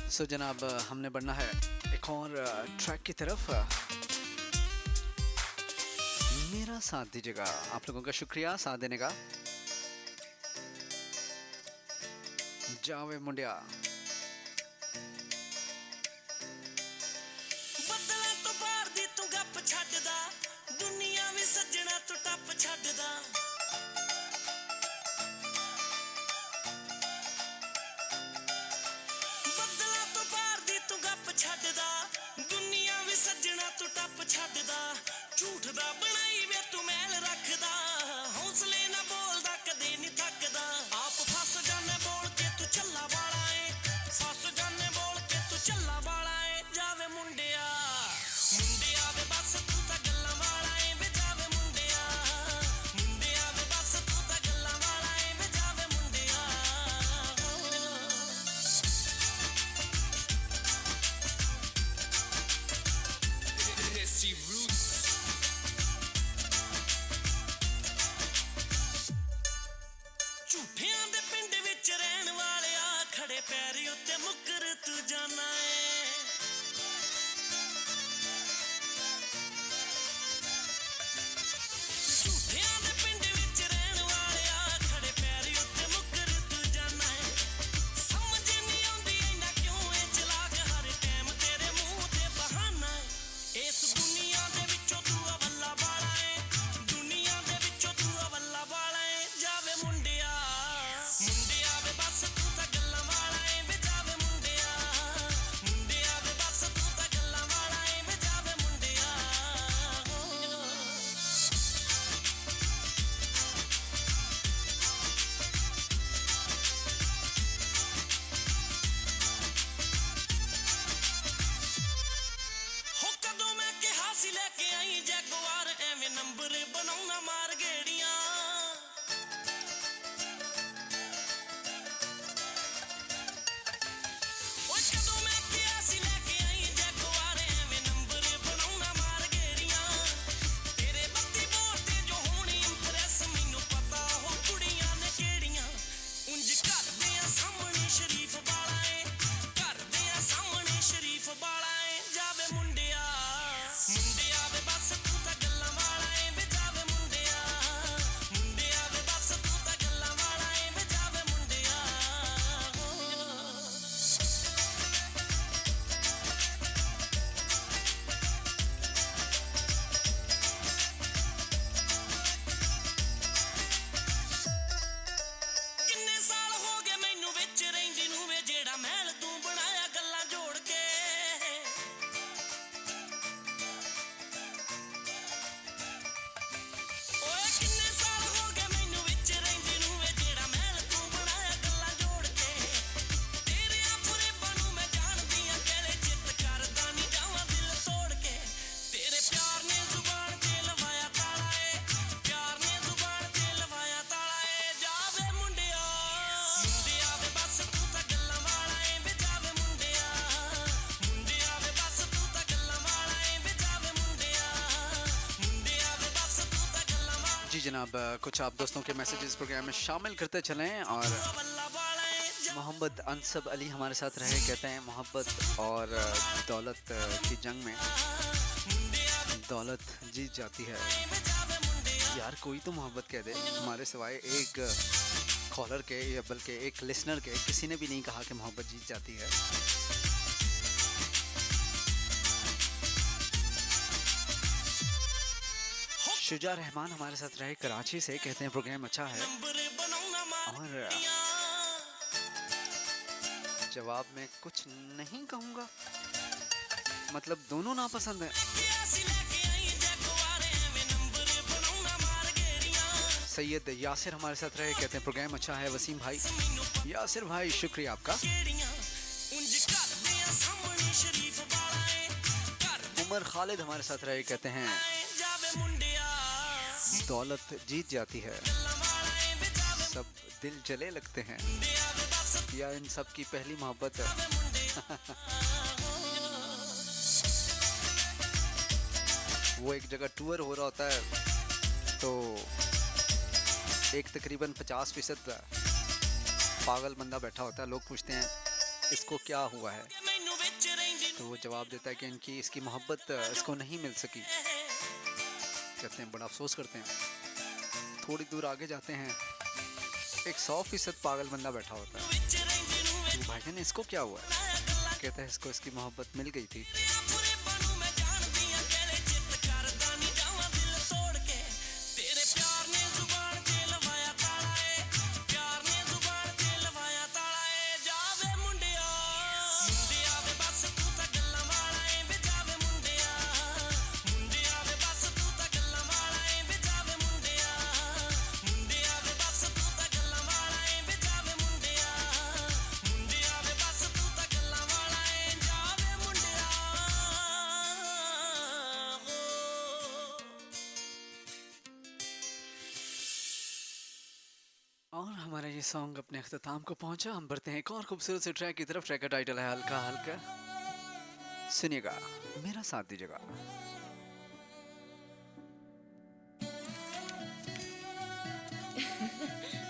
[SPEAKER 1] सो जनाब, हमने बढ़ना है एक और ट्रैक की तरफ। मेरा साथ दीजिएगा। आप लोगों का शुक्रिया साथ देने का। जावे मुंडिया।
[SPEAKER 2] ਬੱਦਲਾਂ ਤੋਂ ਬਾਹਰ ਦੀ ਤੂੰ ਗੱਪ ਛੱਡਦਾ, ਦੁਨੀਆ ਵੀ ਸੱਜਣਾ ਤੂੰ ਟੱਪ ਛੱਡਦਾ। ਬੱਦਲਾਂ ਤੋਂ ਬਾਹਰ ਦੀ ਤੂੰ ਗੱਪ ਛੱਡਦਾ, ਦੁਨੀਆ ਵੀ ਸੱਜਣਾ ਤੂੰ ਟੱਪ ਛੱਡਦਾ। ਝੂਠ ਦਾ ਬਣਾਈ ਵੇ ਤੂੰ ਮੈਲ ਰੱਖਦਾ, ਹੌਸਲੇ ਨਾ ਬੋਲਦਾ ਕਦੇ ਨਹੀਂ ਥੱਕਦਾ। ਆਪ ਫਸ ਜਾਣੇ ਬੋਲ ਕੇ ਤੂੰ ਚੱਲਾ ਵਾਲਾ ਏ, ਫਸ ਜਾਣੇ ਬੋਲ ਕੇ ਤੂੰ ਚੱਲਾ ਵਾਲਾ ਏ। ਜਾਵੇ ਮੁੰਡਿਆ, ਮੁੰਡਿਆ ਵੇ ਬਸ ਤੂੰ ਤਾਂ ਗੱਲਾਂ ਵਾਲਾ ਏ ਵੇ। ਜਾਵੇ ਮੁੰਡਿਆ, ਮੁੰਡਿਆ ਵੇ ਬਸ ਤੂੰ ਤਾਂ ਗੱਲਾਂ ਵਾਲਾ ਏ ਵੇ। ਜਾਵੇ ਮੁੰਡਿਆ। Desi Roots. ਝੂਠਿਆਂ ਦੇ ਪਿੰਡ ਵਿੱਚ ਰਹਿਣ ਵਾਲਿਆ, ਖੜੇ ਪੈਰੀ ਉੱਤੇ ਮੁੱਕਰ ਤੂੰ ਜਾਣਾ ਏ। ਝੂਠਿਆਂ ਦੇ ਪਿੰਡ ਵਿੱਚ ਰਹਿਣ ਵਾਲਿਆ, ਖੜੇ ਪੈਰੀ ਉੱਤੇ ਮੁੱਕਰ ਤੂੰ ਜਾਣਾ ਏ। ਸਮਝ ਨਹੀਂ ਆਉਂਦੀ ਇੰਨਾ ਕਿਉਂ ਏ ਚਲਾਕ, ਹਰ ਟਾਈਮ ਤੇਰੇ ਮੂੰਹ ਤੇ ਬਹਾਨਾ ਏ। ਇਸ ਦੁਨੀਆ ਦੇ ਵਿੱਚੋਂ ਤੂੰ ਅਵੱਲਾ ਵਾਲਾ ਏ, ਦੁਨੀਆ ਦੇ ਵਿੱਚੋਂ ਤੂੰ ਅਵੱਲਾ ਵਾਲਾ ਏ। ਜਾਵੇ ਮੁੰਡਿਆ, ਮੁੰਡਿਆ ਵੇ ਬਸ ਤੂੰ ਤਾਂ ਗੱਲਾਂ ਵਾਲਾ ਏ ਵੇ। ਜਾਵੇ ਮੁੰਡਿਆ, ਮੁੰਡਿਆ ਵੇ ਬਸ ਤੂੰ ਤਾਂ ਗੱਲਾਂ ਵਾਲਾ ਏ ਵੇ। ਜਾਵੇ ਮੁੰਡਿਆ। ਹੋ ਕਦੋਂ ਮੈਂ ਕਿਹਾ ਸੀ ਲੈ ਕੇ ਆਈ ਜੈਗੁਆਰ, ਐਵੇਂ ਨੰਬਰ ਬਣਾਉਣਾ ਮਾਰ ਗੇੜੀਆਂ। ਓਏ ਕਦੋਂ ਮੈਂ ਕਿਹਾ ਸੀ ਲੈ ਕੇ ਆਈ ਜੈਗੁਆਰ, ਐਵੇਂ ਨੰਬਰ ਬਣਾਉਣਾ ਮਾਰ ਗੇੜੀਆਂ। ਤੇਰੇ ਬੱਤੀ ਬੋਰ ਤੇ ਜੋ ਹੋਣੀ ਇੰਪ੍ਰੈਸ, ਮੈਨੂੰ ਪਤਾ ਉਹ ਕੁੜੀਆਂ ਨੇ ਕਿਹੜੀਆਂ। ਉਂਝ ਘਰਦੇ ਆ ਸਾਹਮਣੇ ਸ਼ਰੀਫ ਵਾਲਾ ਏ, ਘਰਦੇ ਆ ਸਾਹਮਣੇ ਸ਼ਰੀਫ ਵਾਲਾ ਏ। ਜਾਵੇ ਮੁੰਡਿਆ, ਮੁੰਡਿਆ ਵੇ ਬਸ ਤੂੰ ਤਾਂ ਗੱਲਾਂ ਵਾਲਾ ਏ ਵੇ। ਜਾਵੇ ਮੁੰਡਿਆ, ਮੁੰਡਿਆ ਵੇ ਬਸ ਤੂੰ ਤਾਂ ਗੱਲਾਂ ਵਾਲਾ ਏ ਵੇ। ਜਾਵੇ ਮੁੰਡਿਆ। ਕਿੰਨੇ ਸਾਲ ਹੋ ਗਏ ਮੈਨੂੰ ਵਿੱਚ ਰਹਿੰਦੀ ਨੂੰ ਵੇ, ਜਿਹੜਾ ਮਹਿਲ ਤੂੰ ਬਣਾਇਆ ਗੱਲਾਂ ਜੋੜ ਕੇ। ਓਏ ਕਿੰਨੇ ਸਾਲ ਹੋ ਗਏ ਮੈਨੂੰ ਵਿੱਚ ਰਹਿੰਦੀ ਨੂੰ ਵੇ, ਜਿਹੜਾ ਮਹਿਲ ਤੂੰ ਬਣਾਇਆ ਗੱਲਾਂ ਜੋੜ ਕੇ। ਤੇਰੇ ਫਰੇਬਾਂ ਨੂੰ ਮੈਂ ਜਾਣਦੀ ਆ, ਕਿਹੜੇ ਚਿੱਤ ਕਰਦਾ ਨਹੀਂ ਜਾਵਾਂ ਦਿਲ ਤੋੜ ਕੇ। ਤੇਰੇ ਪਿਆਰ ਨੇ ਜ਼ੁਬਾਨ ਤੇ ਲਵਾਇਆ ਤਾਲਾ ਏ, ਪਿਆਰ ਨੇ ਜ਼ੁਬਾਨ ਤੇ ਲਵਾਇਆ ਤਾਲਾ ਏ। ਜਾਵੇ ਮੁੰਡਿਆ, ਮੁੰਡਿਆ ਵੇ ਬਸ ਤੂੰ ਤਾਂ ਗੱਲਾਂ ਵਾਲਾ ਏ ਵੇ। ਜਾਵੇ ਮੁੰਡਿਆ, ਮੁੰਡਿਆ ਵੇ ਬਸ ਤੂੰ ਤਾਂ ਗੱਲਾਂ ਵਾਲਾ ਏ ਵੇ। ਜਾਵੇ ਮੁੰਡਿਆ, ਮੁੰਡਿਆ ਵੇ ਬਸ ਤੂੰ ਤਾਂ ਗੱਲਾਂ ਵਾਲਾ
[SPEAKER 1] जी जनाब, कुछ आप दोस्तों के मैसेजेस प्रोग्राम में शामिल करते चलें। और
[SPEAKER 2] ਵੱਲਾ ਵਾਲਾ ਏ।
[SPEAKER 1] मोहम्मद अनसब अली हमारे साथ रहे, कहते हैं मोहब्बत और दौलत की जंग में दौलत जीत जाती है। यार कोई तो मोहब्बत कह दे, हमारे सिवाय एक कॉलर के या बल्कि एक लिसनर के किसी ने भी नहीं कहा कि मोहब्बत जीत जाती है। शुजा रहमान हमारे साथ रहे कराची से, कहते हैं प्रोग्राम अच्छा है।
[SPEAKER 2] ਨੰਬਰ ਬਣਾਉਣਾ ਮਾਰ
[SPEAKER 1] और जवाब में कुछ नहीं कहूँगा, मतलब दोनों नापसंद हैं।
[SPEAKER 2] ਕਿਹਾ ਸੀ ਲੈ ਕੇ ਆਈ ਜੈਗੁਆਰ, ਐਵੇਂ ਨੰਬਰ ਬਣਾਉਣਾ ਮਾਰ ਗੇੜੀਆਂ।
[SPEAKER 1] सैयद यासिर हमारे साथ रहे, कहते हैं प्रोग्राम अच्छा है। वसीम भाई,
[SPEAKER 2] ਮੈਨੂੰ
[SPEAKER 1] यासिर भाई शुक्रिया आपका।
[SPEAKER 2] ਕਿਹੜੀਆਂ ਉਂਝ ਕਰਦੇ ਆ ਸਾਹਮਣੇ ਸ਼ਰੀਫ ਵਾਲਾ ਏ, ਘਰ
[SPEAKER 1] उमर खालिद हमारे साथ रहे, कहते हैं
[SPEAKER 2] ਏ। ਜਾਵੇ ਮੁੰਡਿਆ,
[SPEAKER 1] दौलत जीत जाती है,
[SPEAKER 2] ਗੱਲਾਂ ਵਾਲਾ ਏ ਵੇ। ਜਾਵੇ
[SPEAKER 1] सब दिल जले लगते हैं,
[SPEAKER 2] ਮੁੰਡਿਆ ਵੇ ਬਸ
[SPEAKER 1] या इन सब की पहली मोहब्बत है।
[SPEAKER 2] ਜਾਵੇ ਮੁੰਡਿਆ।
[SPEAKER 1] वो एक जगह टूर हो रहा होता है तो एक तकरीबन 50% पागल बंदा बैठा होता है। लोग पूछते हैं इसको क्या हुआ है, तो वो जवाब देता है कि इनकी इसकी मोहब्बत इसको नहीं मिल सकी। कहते हैं बड़ा अफसोस करते हैं। थोड़ी दूर आगे जाते हैं, एक 100% पागल बंदा बैठा होता है। तो भाईजान इसको क्या हुआ है? कहता है इसको इसकी मोहब्बत मिल गई थी। और हमारा ये सॉन्ग अपने अख्ताम को पहुंचा। हम बढ़ते हैं एक और खूबसूरत से ट्रैक की तरफ। ट्रैक का टाइटल है हल्का हल्का। सुनिएगा, मेरा साथ दीजिएगा।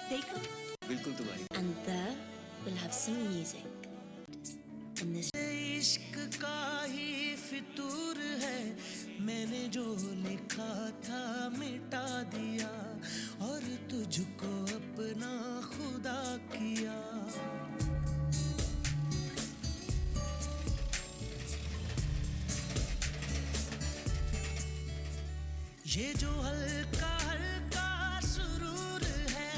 [SPEAKER 7] देखो
[SPEAKER 8] बिल्कुल तुम्हारी।
[SPEAKER 7] and there we'll have some music and this
[SPEAKER 2] इश्क का ही फितूर है, मैंने जो लिखा था मिटा दिया और तुझको अपना खुदा किया। ये जो हल्का हल्का सुरूर है,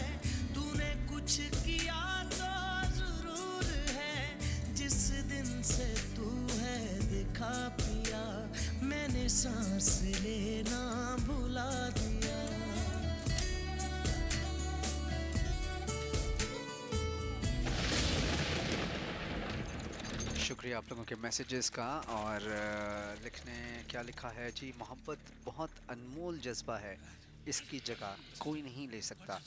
[SPEAKER 2] तूने कुछ किया तो जरूर है। जिस दिन से तू है दिखा पिया, मैंने सांस लेना भुला दिया।
[SPEAKER 1] शुक्रिया आप लोगों के मैसेजेस का। और लिखने क्या लिखा है जी, मोहब्बत बहुत अनमोल जज्बा है, इसकी जगह कोई नहीं ले सकता।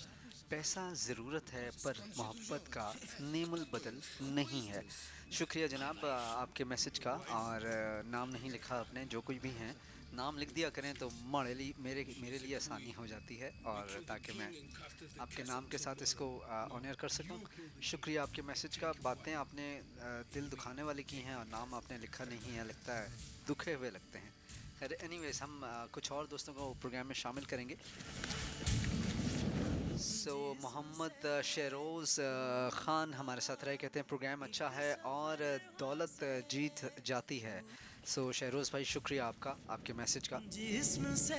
[SPEAKER 1] पैसा ज़रूरत है पर मोहब्बत का नेमुल बदल नहीं है। शुक्रिया जनाब आपके मैसेज का। और नाम नहीं लिखा आपने, जो कोई भी हैं नाम लिख दिया करें तो मेरे लिए आसानी हो जाती है, और ताकि मैं आपके नाम के साथ इसको ऑनर कर सकूं। शुक्रिया आपके मैसेज का। बातें आपने दिल दुखाने वाली की हैं और नाम आपने लिखा नहीं है, लगता है दुखे हुए लगते हैं। खैर एनीवेज, हम कुछ और दोस्तों को प्रोग्राम में शामिल करेंगे। मोहम्मद शेरोज़ ख़ान हमारे साथ रहे, कहते हैं प्रोग्राम अच्छा है और दौलत जीत जाती है। शेरोज़ भाई शुक्रिया आपका, आपके मैसेज का।
[SPEAKER 2] जिस्म से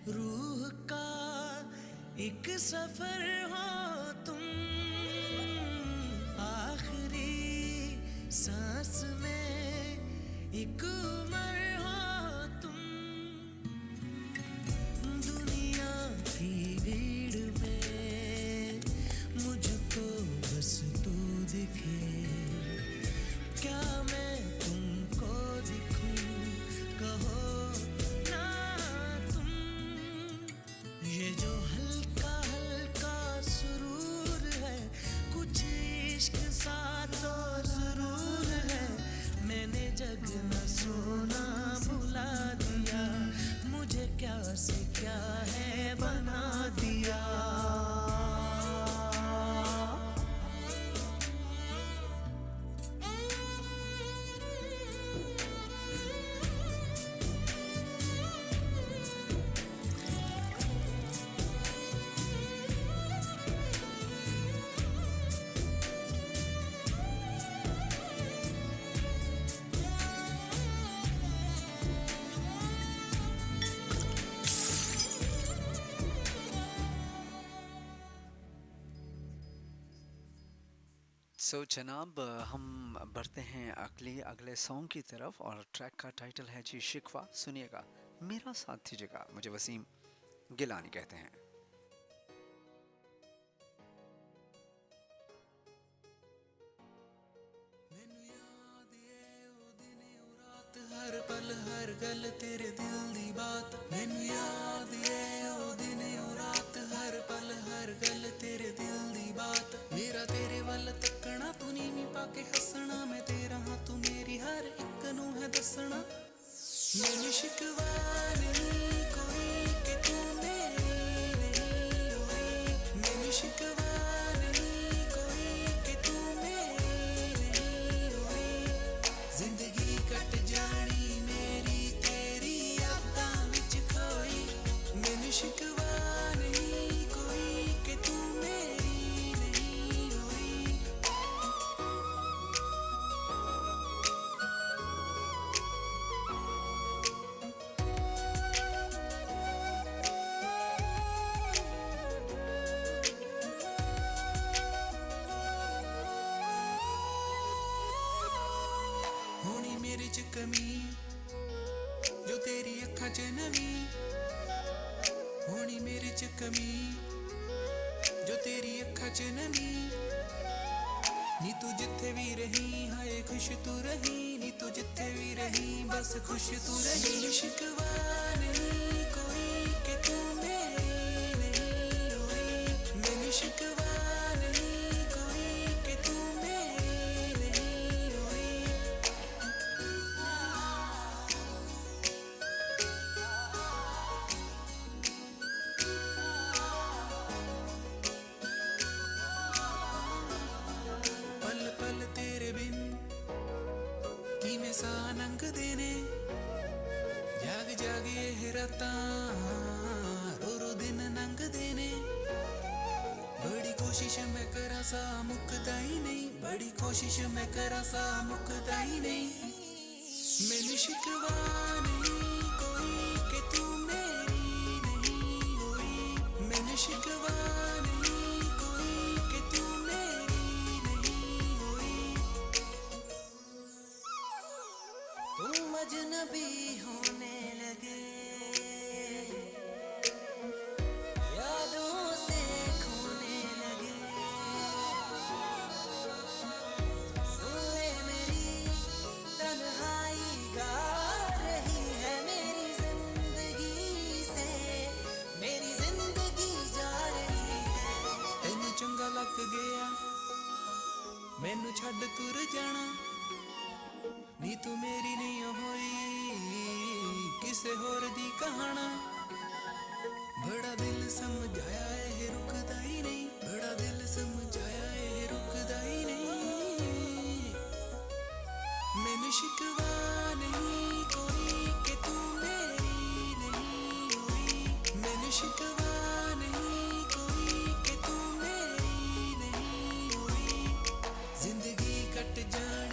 [SPEAKER 2] रूह का एक सफर हो तुम, आखिरी सांस में एक उम्र हो तुम। दुनिया की भीड़ में मुझको बस तू दिखे, क्या मैं तुमको दिखूं, कहो ना तुम। ये जो हल्का हल्का सुरूर है, कुछ इश्क सा तो जरूर है। मैंने जग न सोना भुला दिया, मुझे क्या से क्या है बना दिया।
[SPEAKER 1] जनाब हम बढ़ते हैं अगले सॉन्ग की तरफ, और ट्रैक का टाइटल है जी शिकवा। सुनिएगा, मेरा साथ दीजिएगा। मुझे वसीम गिलानी कहते हैं।
[SPEAKER 2] हर पल हर गल तेरे दिल दी बात, मैनू याद है ओ दिन ओ रात। हर पल हर गल तेरे दिल दी बात, मेरा तेरे वल तकना, तू नीवी पाके हसना। मैं तेरा हाँ तू मेरी, हर एक नू है दसना। मैनू शिकवा नहीं कोई कि तू मेरी नहीं हुई, ਮੇਰੇ ਚ ਕਮੀ ਜੋ ਤੇਰੀ ਅੱਖਾਂ ਚ ਨਵੀਂ ਹੋਣੀ ਮੇਰੇ ਚ ਕਮੀ ਜੋ ਤੇਰੀ ਅੱਖਾਂ ਚ ਨਵੀਂ ਨੀ ਤੂੰ ਜਿੱਥੇ ਵੀ ਰਹੀ ਹਾਏ ਖੁਸ਼ ਤੂੰ ਰਹੀ ਨੀ ਤੂੰ ਜਿੱਥੇ ਵੀ ਰਹੀ ਬਸ ਖੁਸ਼ ਤੂੰ ਰਹੀ ਸ਼ਿਕਵਾ ਨਹੀਂ ਕੋਈ ਕਿ ਤੂੰ ਮੇਰੀ ਨਹੀਂ ਹੋਈ ਮੈਨੂੰ ਸ਼ਿਕਵਾ ਨਹੀਂ ਕੋਈ ਕਿ ਤੂੰ ਮੇਰੀ ਨਹੀਂ ਹੋਈ ਪਲ ਪਲ ਤੇਰੇ ਬਿਨ ਕਿਵੇਂ ਸਾਹ ਲੰਘਦੇ ਨੇ ਜਾਗ ਜਾਗ ਇਹ ਰਾਤਾਂ ਰੋ ਰੋ ਦਿਨ ਲੰਘਦੇ ਨੇ ਬੜੀ ਕੋਸ਼ਿਸ਼ ਮੈਂ ਕਰਾਂ ਸਾਹ ਮੁੱਕਦਾ ਹੀ ਨਹੀਂ ਬੜੀ ਕੋਸ਼ਿਸ਼ ਮੈਂ ਕਰਾਂ ਸਾਹ ਮੁੱਕਦਾ ਹੀ ਨਹੀਂ ਮੈਨੂੰ ਸ਼ਿਕਵਾ ਨਹੀਂ ਕੋਈ ਕਿ ਤੂੰ ਮੇਰੀ ਨਹੀਂ ਹੋਈ ਮੈਨੂੰ ਸ਼ਿਕਵਾ ਨਹੀਂ ਕੋਈ ਕਿ ਤੂੰ ਮੇਰੀ ਨਹੀਂ ਹੋਈ तुम अजनबी होने लगे यादों से खोने लगे सुन ले मेरी तन्हाई गा रही है मेरी जिंदगी से मेरी जिंदगी जा रही है तेनू चंगा लग गया मैनू छड्ड तुर जाना ਨੀ ਤੂੰ ਮੇਰੀ ਨਹੀਂ ਹੋਈ ਕਿਸੇ ਹੋਰ ਦੀ ਕਹਾਣਾ ਬੜਾ ਦਿਲ ਸਮਝਾਇਆ ਇਹ ਰੁਕਦਾ ਹੀ ਨਹੀਂ ਬੜਾ ਦਿਲ ਸਮਝਾਇਆ ਇਹ ਰੁਕਦਾ ਹੀ ਨਹੀਂ ਮੈਨੂੰ ਸ਼ਿਕਵਾ ਨਹੀਂ ਕੋਈ ਕਿ ਤੂੰ ਮੇਰੀ ਨਹੀਂ ਹੋਈ ਮੈਨੂੰ ਸ਼ਿਕਵਾ ਨਹੀਂ ਕੋਈ ਕਿ ਤੂੰ ਮੇਰੀ ਨਹੀਂ ਹੋਈ ਜ਼ਿੰਦਗੀ ਕੱਟ ਜਾਣੀ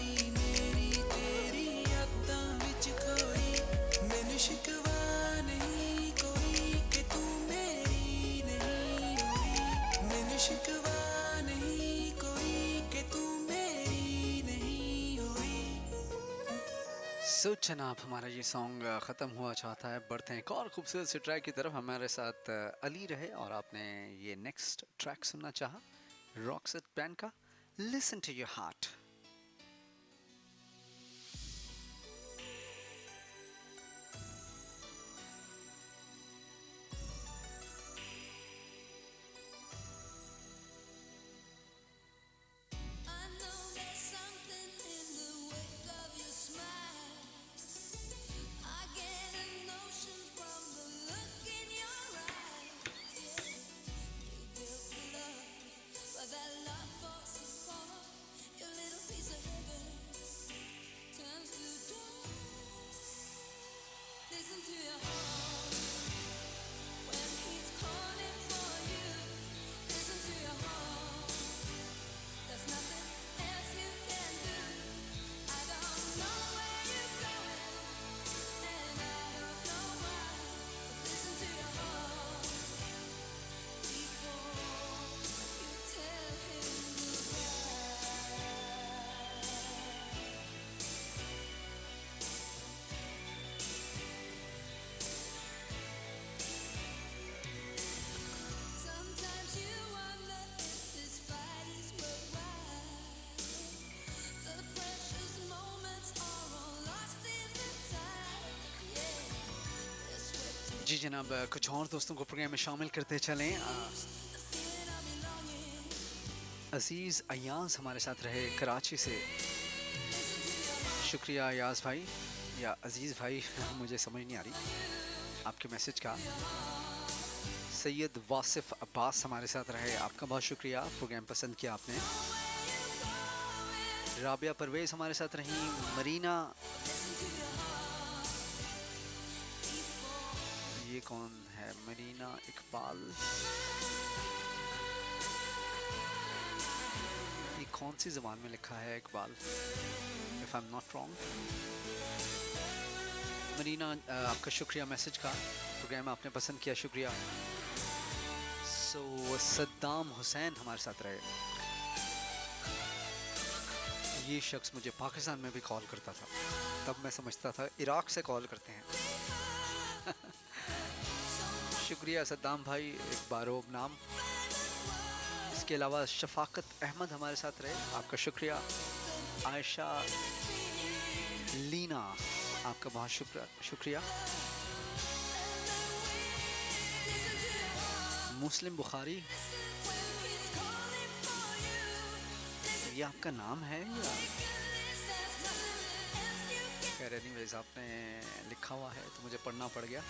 [SPEAKER 2] शिकवा नहीं कोई कि तू मेरी नहीं हुई मैंने शिकवा नहीं कोई कि तू मेरी नहीं हुई
[SPEAKER 1] सो जनाब हमारा ये सॉन्ग ख़त्म हुआ चाहता है बढ़ते हैं एक और खूबसूरत से ट्रैक की तरफ हमारे साथ अली रहे और आपने ये नेक्स्ट ट्रैक सुनना चाहा रॉक्सेट बैंड का लिसन टू योर हार्ट जी जनाब कुछ और दोस्तों को प्रोग्राम में शामिल करते चलें अजीज़ अयाज हमारे साथ रहे कराची से शुक्रिया अयाज भाई या अजीज़ भाई मुझे समझ नहीं आ रही आपके मैसेज का सैयद वासिफ अब्बास हमारे साथ रहे आपका बहुत शुक्रिया प्रोग्राम पसंद किया आपने राबिया परवेज़ हमारे साथ रही मरीना ये कौन है मरीना इकबाल ये कौन सी ज़बान में लिखा है Iqbal if I am not wrong Marina आपका शुक्रिया मैसेज का प्रोग्राम आपने पसंद किया शुक्रिया सद्दाम हुसैन हमारे साथ रहे ये शख्स मुझे पाकिस्तान में भी कॉल करता था, तब मैं समझता था इराक से कॉल करते हैं। शुक्रिया सद्दाम भाई, एक बारोब नाम। इसके अलावा शफाकत अहमद हमारे साथ रहे, आपका शुक्रिया। आयशा लीना, आपका बहुत शुक्रिया। मुस्लिम बुखारी, ये आपका नाम है या खैर एनीवेज आपने लिखा हुआ है तो मुझे पढ़ना पड़ गया।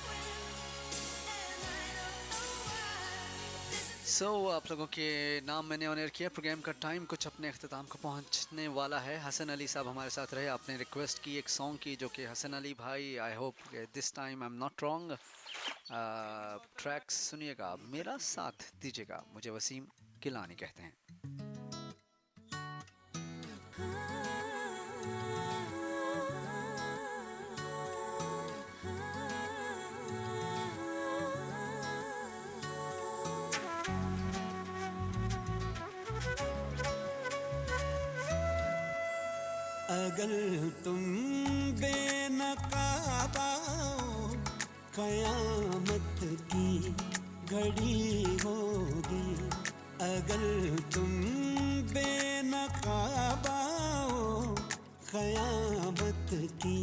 [SPEAKER 1] आप लोगों के नाम मैंने ऑनर किया। प्रोग्राम का टाइम कुछ अपने अख्ताम को पहुंचने वाला है। हसन अली साहब हमारे साथ रहे, आपने रिक्वेस्ट की एक सॉन्ग की जो कि हसन अली भाई, I hope this time I am not wrong, tracks सुनिएगा, मेरा साथ दीजिएगा। मुझे वसीम किलानी कहते हैं।
[SPEAKER 2] अगर तुम बेनकाब आओ, कयामत की घड़ी होगी। अगर तुम बेनकाब आओ, कयामत की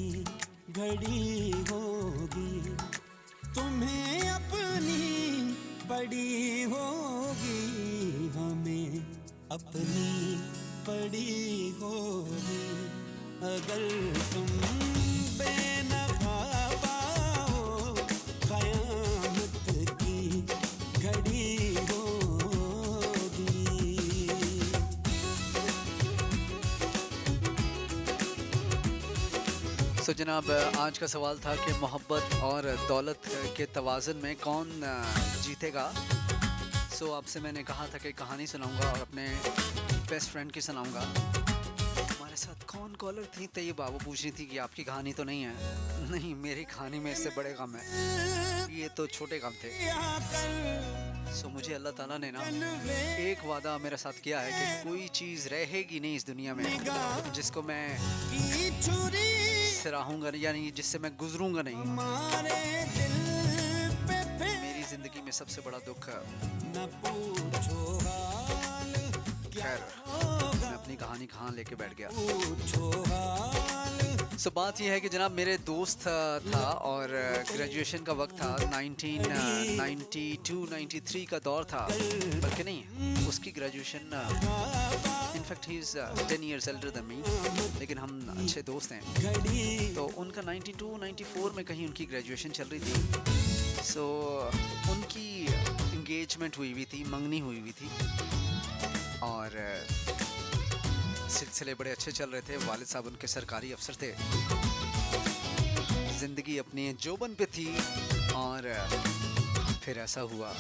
[SPEAKER 2] घड़ी होगी। तुम्हें अपनी पड़ी होगी, हमें अपनी पड़ी होगी। अगर तुम बेनकाब आओ, कयामत की घड़ी होगी।
[SPEAKER 1] जनाब, आज का सवाल था कि मोहब्बत और दौलत के तवाज़ुन में कौन जीतेगा। आपसे मैंने कहा था कि कहानी सुनाऊंगा और अपने बेस्ट फ्रेंड की सुनाऊंगा। हमारे साथ कौन कॉलर थी? तैयबा, वो पूछ रही थी कि आपकी कहानी तो नहीं है। नहीं, मेरी कहानी में इससे बड़े गम है, ये तो छोटे गम थे। मुझे अल्लाह ताला ने ना एक वादा मेरे साथ किया है कि कोई चीज़ रहेगी नहीं इस दुनिया में जिसको मैं सराहूंगा, यानी जिससे मैं गुजरूंगा नहीं। मेरी जिंदगी में सबसे बड़ा दुख, खैर मैं अपनी कहानी कहाँ लेके बैठ गया। बात यह है कि जनाब मेरे दोस्त था और ग्रेजुएशन का वक्त था, 1992-93 का दौर था, बल्कि नहीं, उसकी graduation, in fact he is 10 years elder than me, लेकिन हम अच्छे दोस्त हैं। तो उनका 92-94 में कहीं उनकी ग्रेजुएशन चल रही थी। उनकी इंगेजमेंट हुई हुई थी, मंगनी हुई हुई थी और सिलसिले बड़े अच्छे चल रहे थे। वालिद साहब उनके सरकारी अफसर थे, ज़िंदगी अपनी जोबन पे थी। और फिर ऐसा हुआ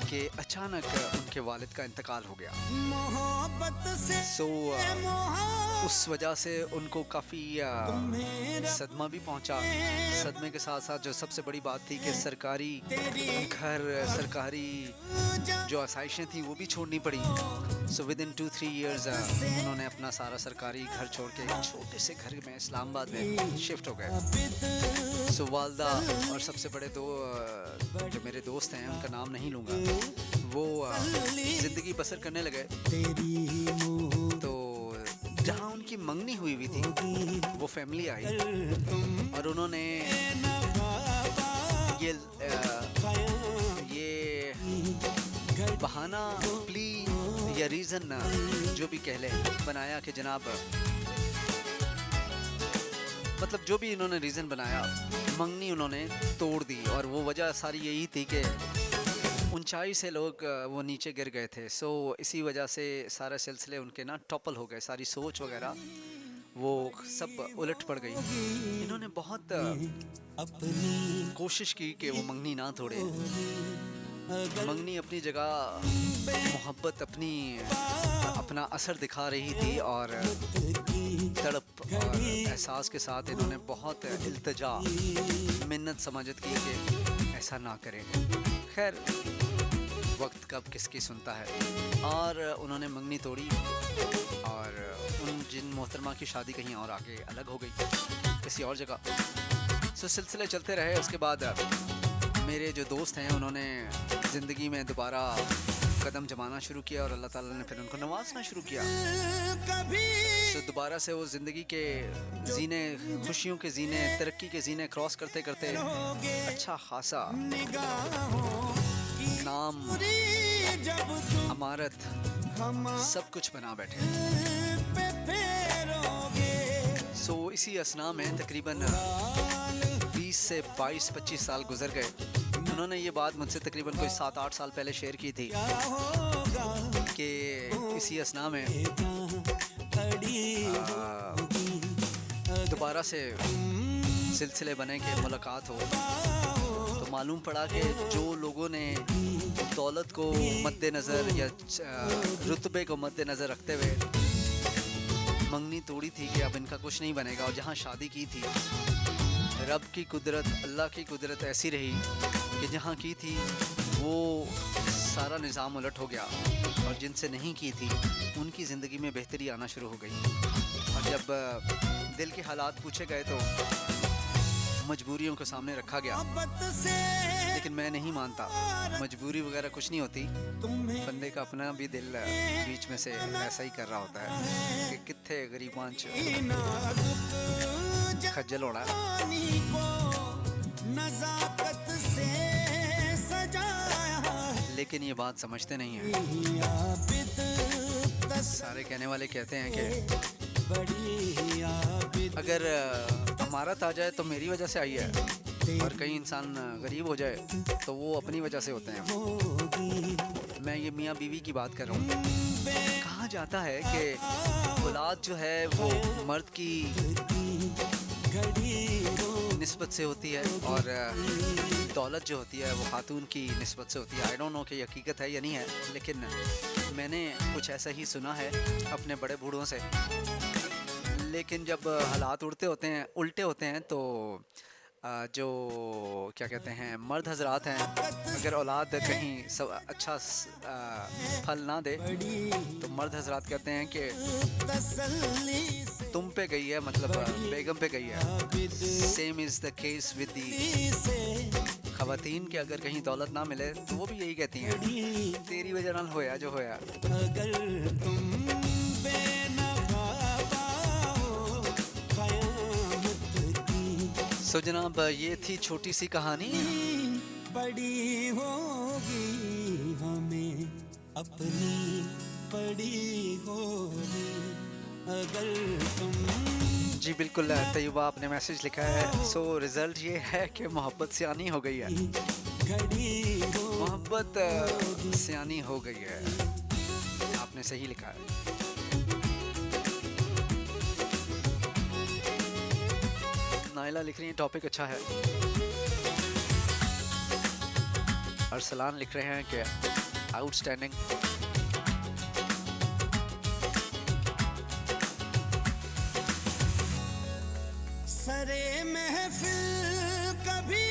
[SPEAKER 1] कि अचानक उनके वालिद का इंतकाल हो गया। उस वजह से उनको काफ़ी सदमा भी पहुंचा। सदमे के साथ साथ जो सबसे बड़ी बात थी कि सरकारी घर, सरकारी जो आसाइशें थी वो भी छोड़नी पड़ी। विदिन 2-3 years उन्होंने अपना सारा सरकारी घर छोड़ के एक छोटे से घर में इस्लामाबाद में शिफ्ट हो गए। वालदा और सबसे बड़े दो जो मेरे दोस्त हैं, उनका नाम नहीं लूँगा, वो ज़िंदगी बसर करने लगे। तो जहाँ उनकी मंगनी हुई हुई थी वो फैमिली आई और उन्होंने ये बहाना, प्ली या रीज़न जो भी कह ले, बनाया कि जनाब, मतलब जो भी इन्होंने रीज़न बनाया, मंगनी उन्होंने तोड़ दी। और वो वजह सारी यही थी कि ऊंचाई से लोग वो नीचे गिर गए थे। इसी वजह से सारे सिलसिले उनके ना टॉपल हो गए, सारी सोच वगैरह वो सब उलट पड़ गई। इन्होंने बहुत कोशिश की कि वो मंगनी ना तोड़े। मंगनी अपनी जगह, मोहब्बत अपना असर दिखा रही थी और तड़प और एहसास के साथ इन्होंने बहुत इल्तिजा, मिन्नत समाजत की कि ऐसा ना करें। खैर, वक्त कब किसकी सुनता है। और उन्होंने मंगनी तोड़ी और उन जिन मोहतरमा की शादी कहीं और आगे अलग हो गई किसी और जगह। सो सिलसिले चलते रहे। उसके बाद मेरे जो दोस्त हैं उन्होंने ज़िंदगी में दोबारा कदम जमाना शुरू किया और अल्लाह ताला ने फिर उनको नवाजना शुरू किया। सो दोबारा से वो ज़िंदगी के जीने, खुशियों के जीने, तरक्की के जीने क्रॉस करते करते अच्छा खासा नाम, अमारत, सब कुछ बना बैठे। सो इसी असना में तकरीबन 20 से 22-25 साल गुजर गए। उन्होंने ये बात मुझसे तकरीबन कोई 7-8 साल पहले शेयर की थी कि इसी असना में दोबारा से सिलसिले बने कि मुलाकात हो। तो मालूम पड़ा कि जो लोगों ने दौलत को मद्देनज़र या रुतबे को मद्देनज़र रखते हुए मंगनी तोड़ी थी कि अब इनका कुछ नहीं बनेगा, और जहाँ शादी की थी रब की कुदरत, अल्लाह की कुदरत ऐसी रही कि जहाँ की थी वो सारा निज़ाम उलट हो गया, और जिनसे नहीं की थी उनकी ज़िंदगी में बेहतरी आना शुरू हो गई। और जब दिल के हालात पूछे गए तो मजबूरियों को सामने रखा गया, लेकिन मैं नहीं मानता मजबूरी वगैरह कुछ नहीं होती। बंदे का अपना भी दिल बीच में से ऐसा ही कर रहा होता है कि कितने गरीबांच खज्जल होना। लेकिन ये बात समझते नहीं हैं। सारे कहने वाले कहते हैं कि अगर अमारत आ जाए तो मेरी वजह से आई है, और कहीं इंसान गरीब हो जाए तो वो अपनी वजह से होते हैं। मैं ये मियाँ बीवी की बात कर रहा हूँ। कहा जाता है कि औलाद जो है वो मर्द की निस्बत से होती है और दौलत जो होती है वो खातून की निस्बत से होती है। आई डोंट नो कि हकीकत है या नहीं है, लेकिन मैंने कुछ ऐसा ही सुना है अपने बड़े बूढ़ों से। लेकिन जब हालात उल्टे होते हैं तो जो क्या कहते हैं मर्द हजरात हैं, अगर औलाद कहीं सब अच्छा फल ना दे तो मर्द हजरात कहते हैं कि तुम पे गई है, मतलब बेगम पे गई है। Same is the case with the खवातीन के अगर कहीं दौलत ना मिले तो वो भी यही कहती हैं तेरी वजह नाल होया जो होया। तो जनाब ये थी छोटी सी कहानी।
[SPEAKER 2] बड़ी होगी हमें अपनी बड़ी होगी अगर तुम।
[SPEAKER 1] जी बिल्कुल तैयबा, आपने मैसेज लिखा है। सो रिजल्ट ये है कि मोहब्बत सियानी हो गई है। मोहब्बत सियानी हो गई है, आपने सही लिखा है। नाइला लिख रही है टॉपिक अच्छा है। अरसलान लिख रहे हैं कि आउटस्टैंडिंग।
[SPEAKER 2] सरे महफिल कभी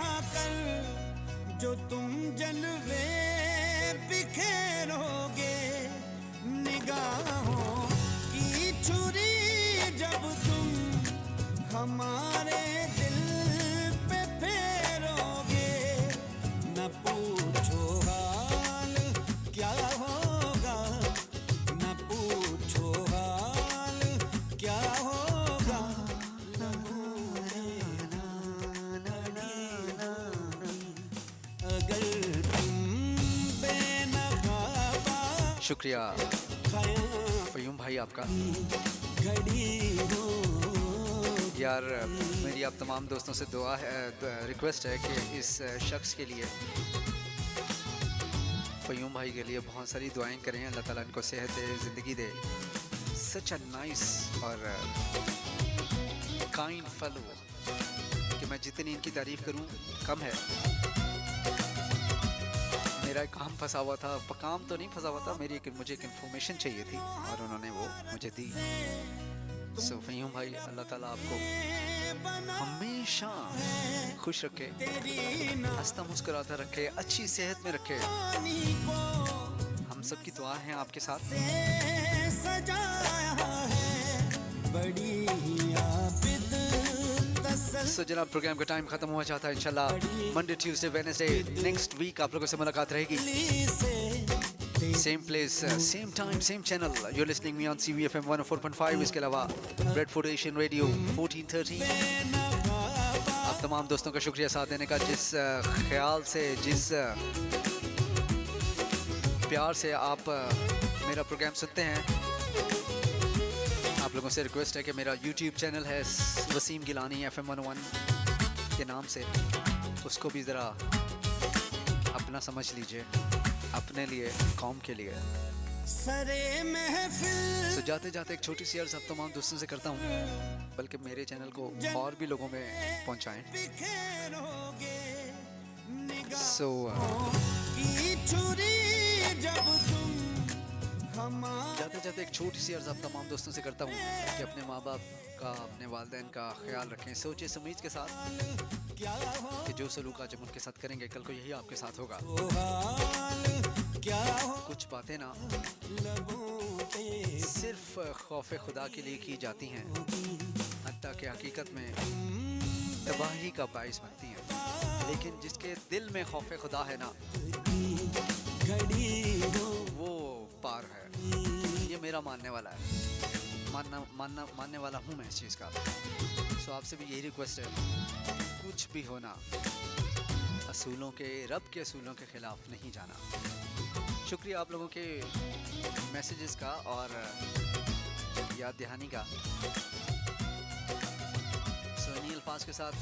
[SPEAKER 2] आकर जो तुम जलवे बिखेरोगे, निगाहों की छुरी जब तुम हमारे दिल पे फेरोगे, न पूछो हाल क्या होगा, न पूछो हाल क्या होगा। अगर तुम बेनकाबा
[SPEAKER 1] शुक्रिया फ़यूम भाई आपका। यार मेरी आप तमाम दोस्तों से दुआ है, रिक्वेस्ट है कि इस शख्स के लिए, फ़यूम भाई के लिए बहुत सारी दुआएं करें। अल्लाह ताला इनको सेहत दे, ज़िंदगी दे। सच अ नाइस और काइंड फेलो कि मैं जितनी इनकी तारीफ़ करूं कम है। मेरा एक काम फंसा हुआ था, काम तो नहीं फंसा हुआ था, मुझे एक इन्फॉर्मेशन चाहिए थी और उन्होंने वो मुझे दी। सो फ़यूम भाई अल्लाह ताला आपको हमेशा खुश रखे, हंसता मुस्कुराता रखे, अच्छी सेहत में रखे। हम सब की दुआ है आपके साथ।
[SPEAKER 2] सजाया है
[SPEAKER 1] सो जनाब प्रोग्राम का टाइम खत्म हुआ चाहता है इंशाल्लाह Monday Tuesday Wednesday next week आप लोगों से मुलाकात रहेगी same place same time same channel you are listening me on CVFM 104.5 इसके अलावा ब्रेडफोर्ड एशियन रेडियो 1430 आप तमाम दोस्तों का शुक्रिया साथ देने का जिस ख्याल से जिस प्यार से आप मेरा प्रोग्राम सुनते हैं आप लोगों से रिक्वेस्ट है कि मेरा YouTube चैनल है वसीम गिलानी FM 101 के नाम से उसको भी ज़रा अपना समझ लीजिए अपने लिए कौम के लिए तो जाते जाते एक छोटी सी अर्ज आप तमाम दोस्तों से करता हूँ बल्कि मेरे चैनल को और भी लोगों में पहुँचाएं जाते जाते एक छोटी सी अर्ज आप तमाम दोस्तों से करता हूँ कि अपने माँ बाप का अपने वालिदैन का ख्याल रखें सोचे समझ के साथ कि जो सलूक आज हम उनके साथ करेंगे कल को यही आपके साथ होगा कुछ बातें ना सिर्फ खौफ खुदा के लिए की जाती हैं हत्ता कि हकीकत में तबाही का बाइस बनती हैं लेकिन जिसके दिल में खौफ खुदा है ना वो पार है ये मेरा मानने वाला है मानने वाला हूँ मैं इस चीज़ का सो आपसे भी यही रिक्वेस्ट है कुछ भी होना असूलों के रब के असूलों के ख़िलाफ़ नहीं जाना शुक्रिया आप लोगों के मैसेजेस का और याद दहानी का सो इन्हीं अल्फाज के साथ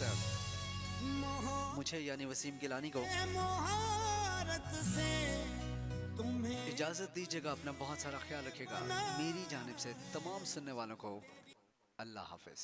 [SPEAKER 1] मुझे यानी वसीम गिलानी को इजाज़त दीजिएगा अपना बहुत सारा ख्याल रखिएगा मेरी जानिब से तमाम सुनने वालों को अल्लाह हाफ़िज़।